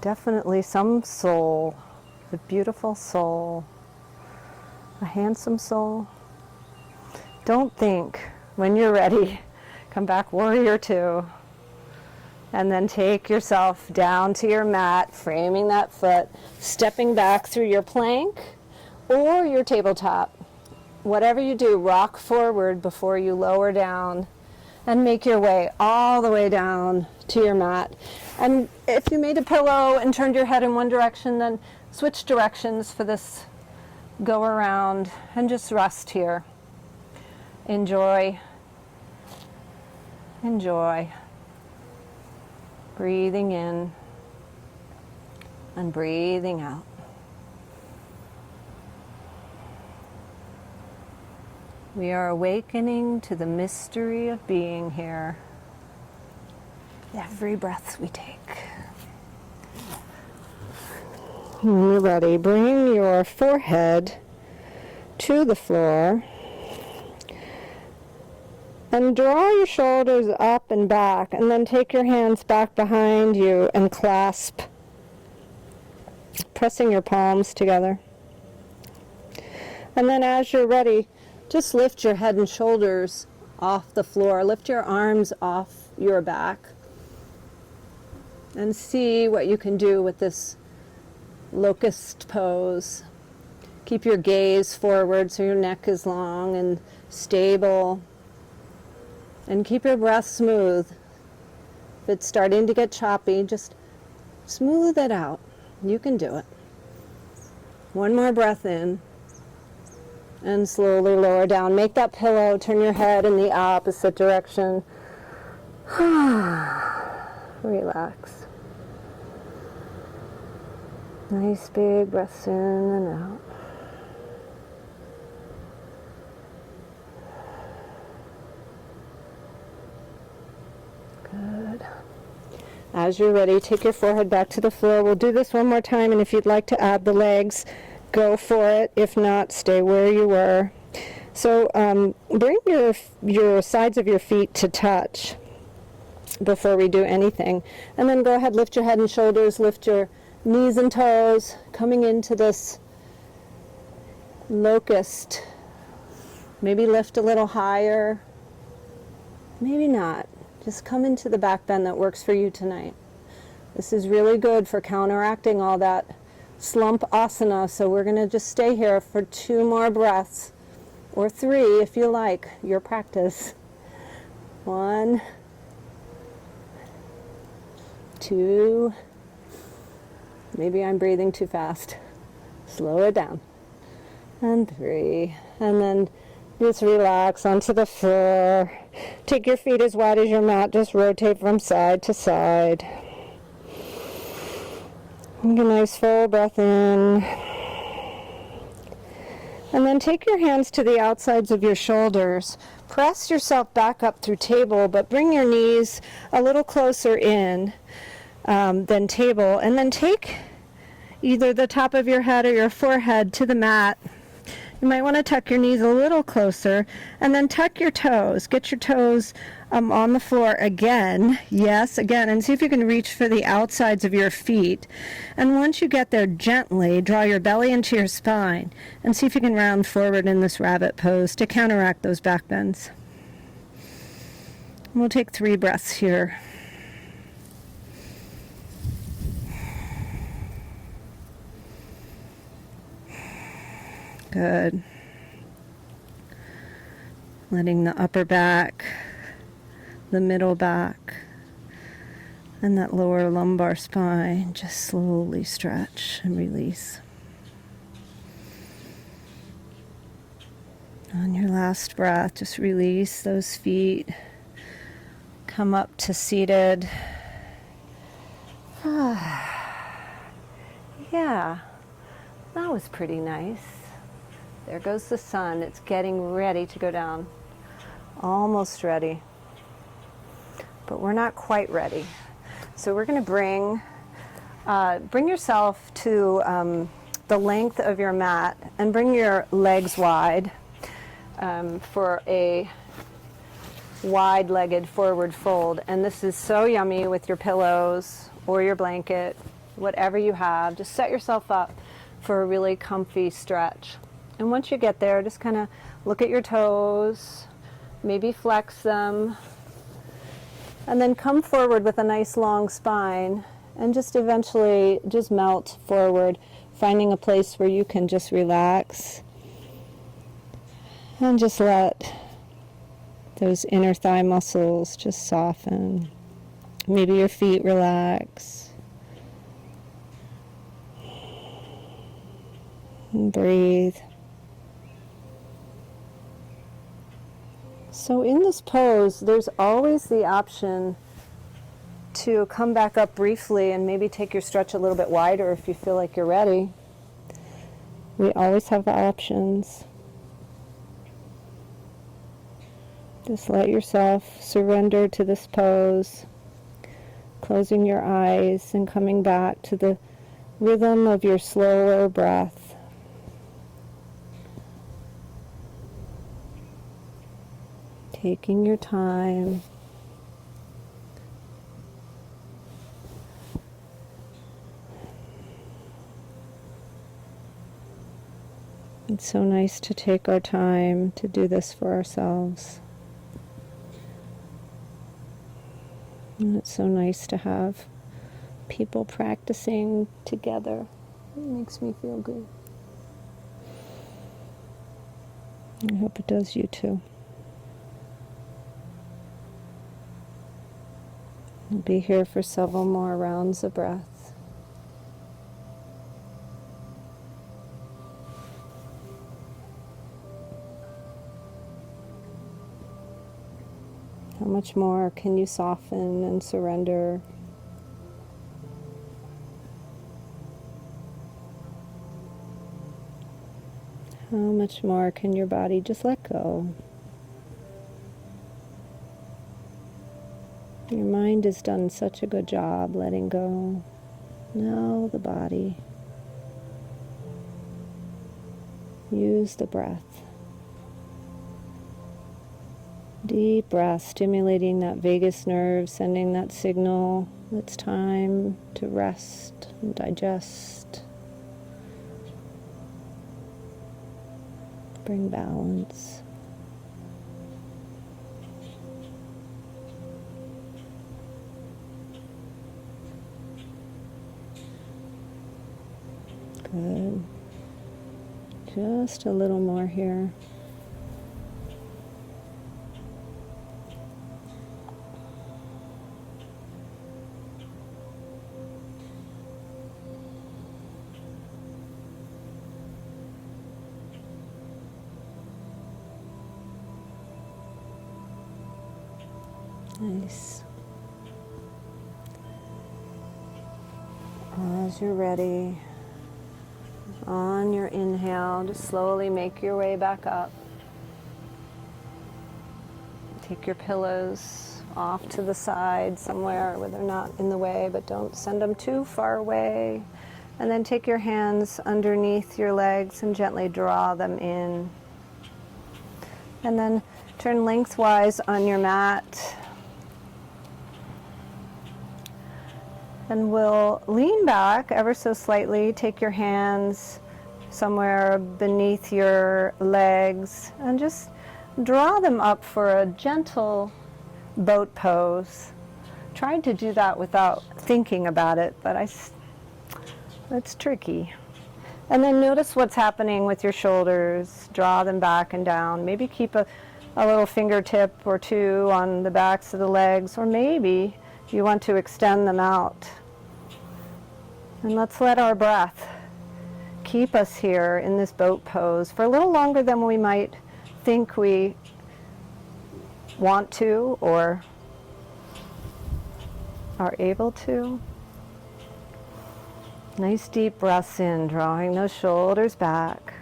Speaker 1: Definitely some soul, a beautiful soul. a handsome soul. Don't think. When you're ready, come back, warrior two. And then take yourself down to your mat, framing that foot, stepping back through your plank or your tabletop. Whatever you do, rock forward before you lower down and make your way all the way down to your mat. And if you made a pillow and turned your head in one direction, then switch directions for this go around and just rest here. Enjoy. Enjoy. Breathing in and breathing out. We are awakening to the mystery of being here. Every breath we take. When you're ready, bring your forehead to the floor and draw your shoulders up and back, and then take your hands back behind you and clasp, pressing your palms together. And then as you're ready, just lift your head and shoulders off the floor. Lift your arms off your back and see what you can do with this locust pose. Keep your gaze forward so your neck is long and stable. And keep your breath smooth. If it's starting to get choppy, just smooth it out. You can do it. One more breath in. And slowly lower down. Make that pillow, turn your head in the opposite direction. Relax. Nice big breaths in and out. Good. As you're ready, take your forehead back to the floor. We'll do this one more time, and if you'd like to add the legs, go for it. If not, stay where you were. So bring your sides of your feet to touch before we do anything. And then go ahead, lift your head and shoulders, lift your knees and toes, coming into this locust. Maybe lift a little higher. Maybe not. Just come into the back bend that works for you tonight. This is really good for counteracting all that slump asana, so we're going to just stay here for 2 more breaths, or 3 if you like, your practice. 1, 2, maybe I'm breathing too fast. Slow it down. And 3, and then just relax onto the floor. Take your feet as wide as your mat, just rotate from side to side. Take a nice full breath in. And then take your hands to the outsides of your shoulders. Press yourself back up through table, but bring your knees a little closer in than table. And then take either the top of your head or your forehead to the mat. You might want to tuck your knees a little closer, and then tuck your toes. Get your toes on the floor again. Yes, again, and see if you can reach for the outsides of your feet. And once you get there, gently draw your belly into your spine, and see if you can round forward in this rabbit pose to counteract those back bends. We'll take 3 breaths here. Good. Letting the upper back, the middle back, and that lower lumbar spine just slowly stretch and release. On your last breath, just release those feet. Come up to seated. Yeah, that was pretty nice. There goes the sun. It's getting ready to go down. Almost ready. But we're not quite ready. So we're going to bring yourself to the length of your mat and bring your legs wide for a wide-legged forward fold. And this is so yummy with your pillows or your blanket, whatever you have. Just set yourself up for a really comfy stretch. And once you get there, just kind of look at your toes, maybe flex them, and then come forward with a nice long spine, and just eventually just melt forward, finding a place where you can just relax and just let those inner thigh muscles just soften. Maybe your feet relax. And breathe. So in this pose, there's always the option to come back up briefly and maybe take your stretch a little bit wider if you feel like you're ready. We always have options. Just let yourself surrender to this pose, closing your eyes and coming back to the rhythm of your slower breath. Taking your time. It's so nice to take our time to do this for ourselves. And it's so nice to have people practicing together. It makes me feel good. I hope it does you too. We'll be here for several more rounds of breath. How much more can you soften and surrender? How much more can your body just let go? Your mind has done such a good job letting go. Now the body. Use the breath. Deep breath, stimulating that vagus nerve, sending that signal. It's time to rest and digest. Bring balance. Good. Just a little more here. Nice. As you're ready, on your inhale, just slowly make your way back up. Take your pillows off to the side somewhere where they're not in the way, but don't send them too far away. And then take your hands underneath your legs and gently draw them in. And then turn lengthwise on your mat. And we'll lean back ever so slightly. Take your hands somewhere beneath your legs and just draw them up for a gentle boat pose. Tried to do that without thinking about it, but it's tricky. And then notice what's happening with your shoulders. Draw them back and down. Maybe keep a little fingertip or two on the backs of the legs, or maybe you want to extend them out. And let's let our breath keep us here in this boat pose for a little longer than we might think we want to or are able to. Nice deep breaths in, drawing those shoulders back.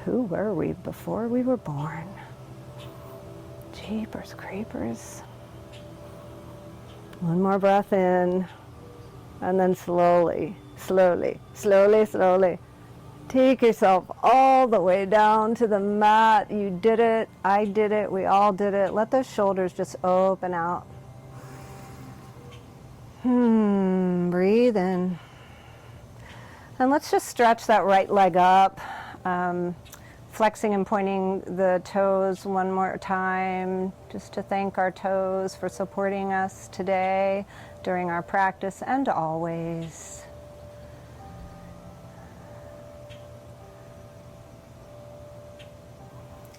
Speaker 1: Who were we before we were born? Jeepers creepers. One more breath in, and then slowly, slowly, slowly, slowly, take yourself all the way down to the mat. You did it, I did it, we all did it. Let those shoulders just open out. Breathe in. And let's just stretch that right leg up, flexing and pointing the toes one more time, just to thank our toes for supporting us today during our practice and always.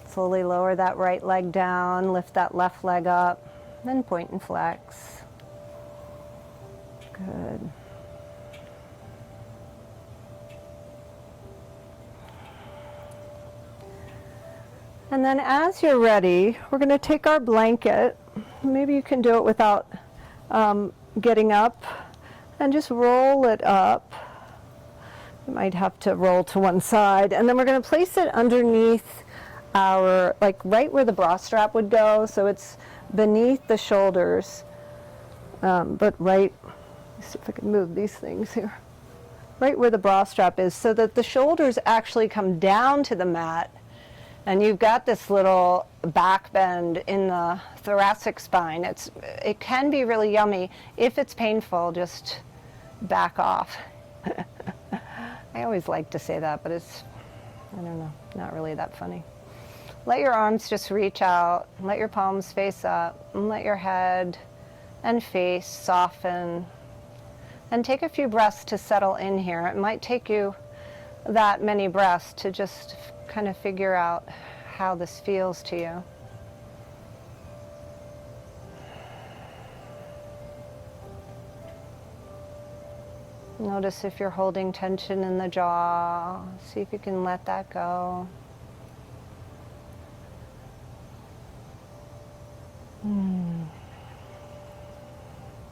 Speaker 1: Slowly lower that right leg down, lift that left leg up, then point and flex. Good. And then as you're ready, we're going to take our blanket. Maybe you can do it without getting up, and just roll it up. You might have to roll to one side. And then we're going to place it underneath our, like right where the bra strap would go. So it's beneath the shoulders, but right, let's see if I can move these things here. Right where the bra strap is, so that the shoulders actually come down to the mat. And you've got this little back bend in the thoracic spine. It can be really yummy. If it's painful, just back off. I always like to say that, but it's, I don't know, not really that funny. Let your arms just reach out. Let your palms face up. And let your head and face soften. And take a few breaths to settle in here. It might take you that many breaths to just kind of figure out how this feels to you. Notice if you're holding tension in the jaw. See if you can let that go.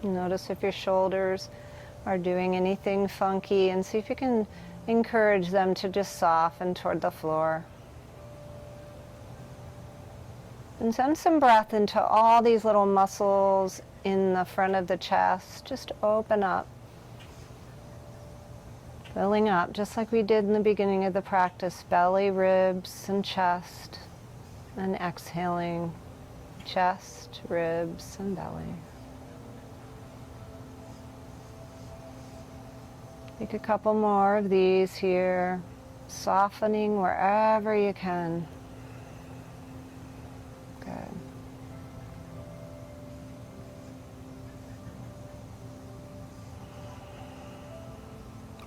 Speaker 1: Notice if your shoulders are doing anything funky, and see if you can encourage them to just soften toward the floor. And send some breath into all these little muscles in the front of the chest. Just open up. Filling up, just like we did in the beginning of the practice. Belly, ribs, and chest. And exhaling. Chest, ribs, and belly. Take a couple more of these here, softening wherever you can. Good.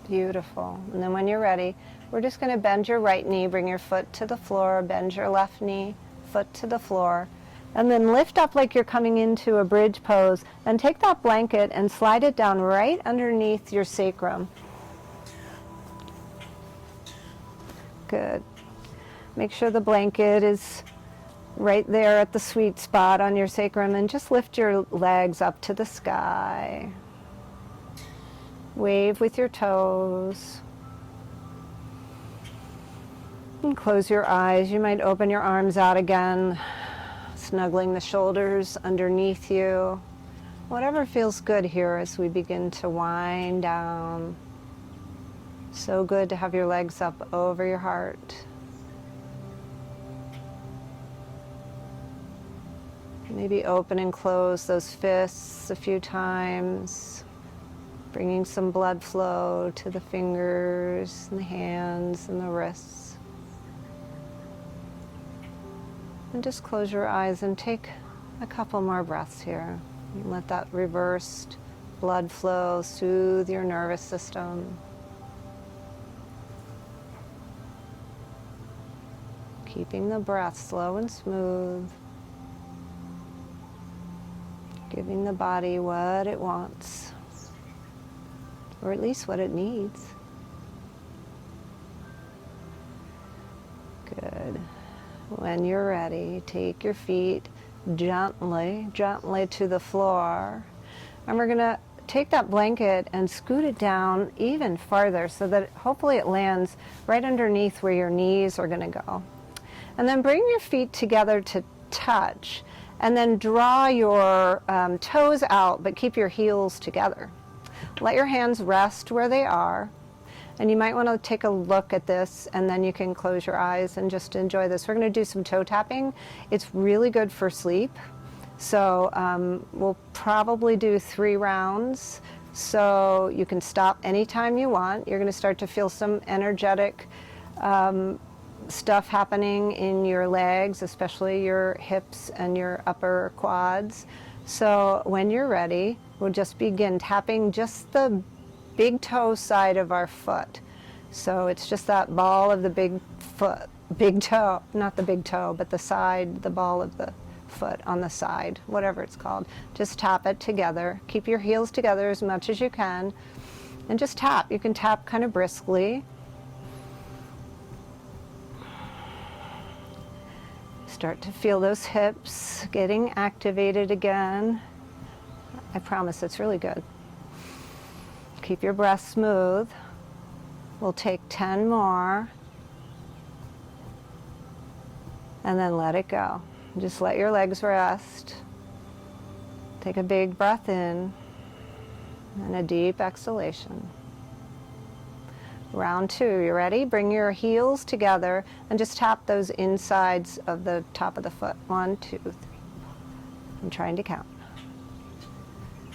Speaker 1: Beautiful. And then when you're ready, we're just going to bend your right knee, bring your foot to the floor, bend your left knee, foot to the floor, and then lift up like you're coming into a bridge pose, and take that blanket and slide it down right underneath your sacrum. Good. Make sure the blanket is right there at the sweet spot on your sacrum, and just lift your legs up to the sky. Wave with your toes. And close your eyes. You might open your arms out again, snuggling the shoulders underneath you. Whatever feels good here as we begin to wind down. So good to have your legs up over your heart. Maybe open and close those fists a few times, bringing some blood flow to the fingers and the hands and the wrists. And just close your eyes and take a couple more breaths here. And let that reversed blood flow soothe your nervous system. Keeping the breath slow and smooth. Giving the body what it wants, or at least what it needs. Good. When you're ready, take your feet gently to the floor. And we're going to take that blanket and scoot it down even farther so that hopefully it lands right underneath where your knees are going to go. And then bring your feet together to touch. And then draw your toes out, but keep your heels together. Let your hands rest where they are. And you might want to take a look at this, and then you can close your eyes and just enjoy this. We're going to do some toe tapping. It's really good for sleep. So we'll probably do 3 rounds. So you can stop anytime you want. You're going to start to feel some energetic stuff happening in your legs, especially your hips and your upper quads. So when you're ready, we'll just begin tapping just the big toe side of our foot. So it's just that ball of the big foot, big toe, not the big toe, but the side, the ball of the foot on the side, whatever it's called. Just tap it together. Keep your heels together as much as you can, and just tap. You can tap kind of briskly. Start to feel those hips getting activated again. I promise it's really good. Keep your breath smooth. We'll take 10 more, and then let it go. Just let your legs rest. Take a big breath in and a deep exhalation. Round 2, you ready? Bring your heels together and just tap those insides of the top of the foot. 1, 2, 3. I'm trying to count.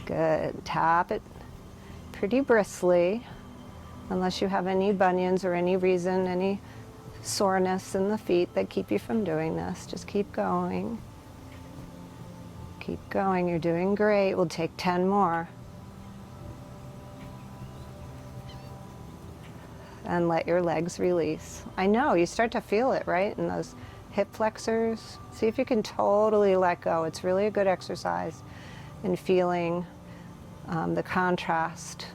Speaker 1: Good. Tap it pretty briskly, unless you have any bunions or any reason, any soreness in the feet that keep you from doing this. Just keep going. Keep going. You're doing great. We'll take 10 more. And let your legs release. I know, you start to feel it, right? In those hip flexors. See if you can totally let go. It's really a good exercise in feeling the contrast.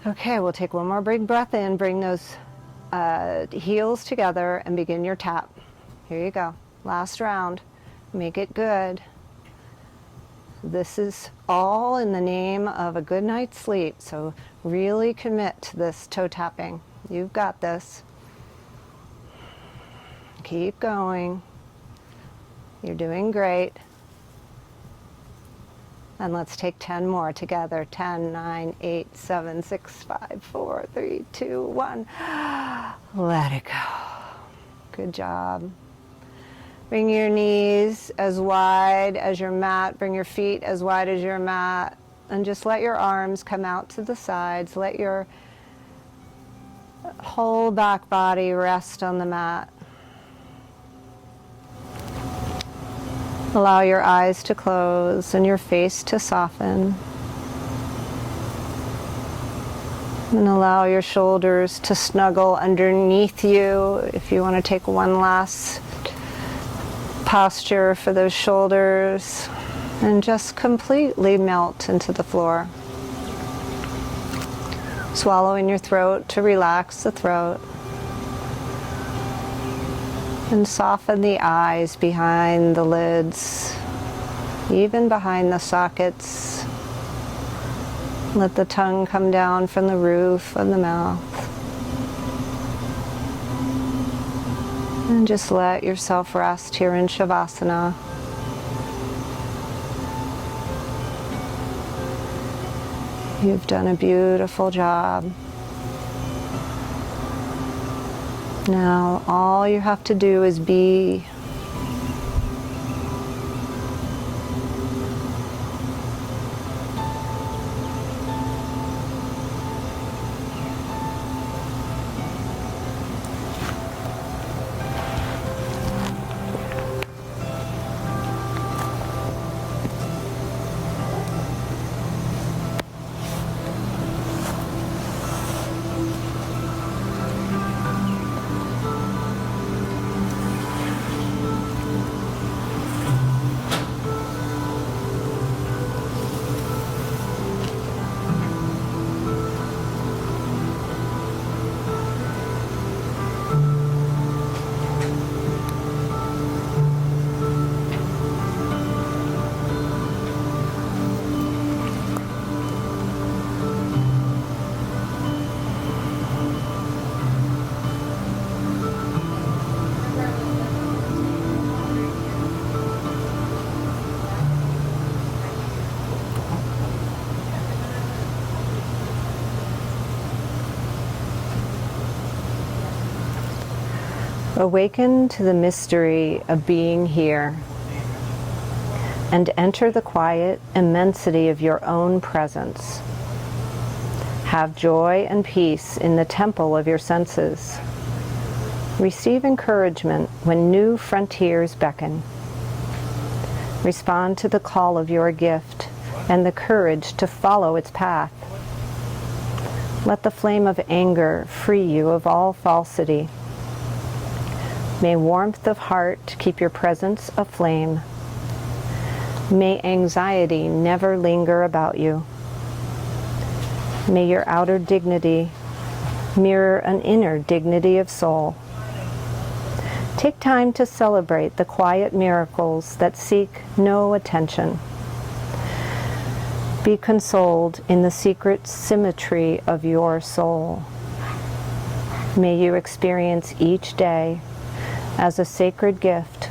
Speaker 1: Okay, we'll take one more big breath in. Bring those heels together and begin your tap. Here you go. Last round. Make it good. This is all in the name of a good night's sleep, so really commit to this toe tapping. You've got this. Keep going. You're doing great. And let's take 10 more together. 10, 9, 8, 7, 6, 5, 4, 3, 2, 1. Let it go. Good job. Bring your knees as wide as your mat. Bring your feet as wide as your mat. And just let your arms come out to the sides. Let your whole back body rest on the mat. Allow your eyes to close and your face to soften. And allow your shoulders to snuggle underneath you. If you want to take one last posture for those shoulders, and just completely melt into the floor. Swallow in your throat to relax the throat. And soften the eyes behind the lids, even behind the sockets. Let the tongue come down from the roof of the mouth. And just let yourself rest here in Shavasana. You've done a beautiful job. Now, all you have to do is be. Awaken to the mystery of being here. and enter the quiet immensity of your own presence. Have joy and peace in the temple of your senses. Receive encouragement when new frontiers beckon. Respond to the call of your gift and the courage to follow its path. Let the flame of anger free you of all falsity. May warmth of heart keep your presence aflame. May anxiety never linger about you. May your outer dignity mirror an inner dignity of soul. Take time to celebrate the quiet miracles that seek no attention. Be consoled in the secret symmetry of your soul. May you experience each day as a sacred gift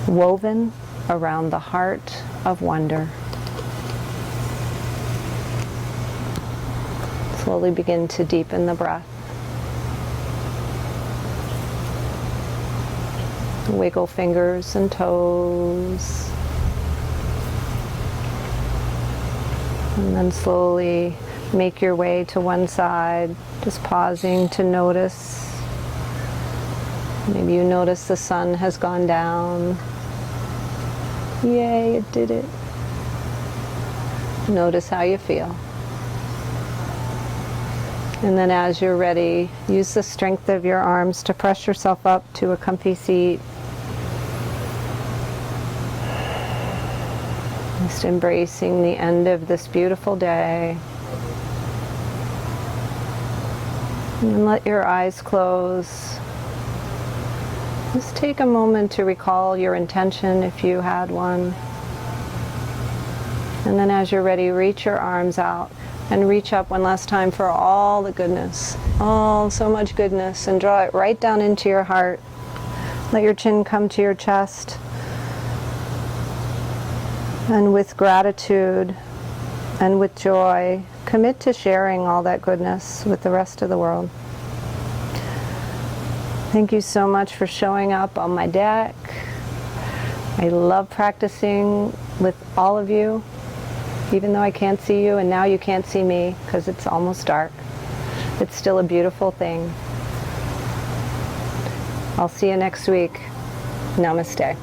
Speaker 1: woven around the heart of wonder. Slowly begin to deepen the breath. Wiggle fingers and toes. And then slowly make your way to one side, just pausing to notice. Maybe you notice the sun has gone down. Yay, it did it. Notice how you feel. And then as you're ready, use the strength of your arms to press yourself up to a comfy seat. Just embracing the end of this beautiful day. And let your eyes close. Just take a moment to recall your intention if you had one. And then as you're ready, reach your arms out and reach up one last time for all the goodness. So much goodness, and draw it right down into your heart. Let your chin come to your chest. And with gratitude and with joy, commit to sharing all that goodness with the rest of the world. Thank you so much for showing up on my deck. I love practicing with all of you, even though I can't see you, and now you can't see me because it's almost dark. It's still a beautiful thing. I'll see you next week. Namaste.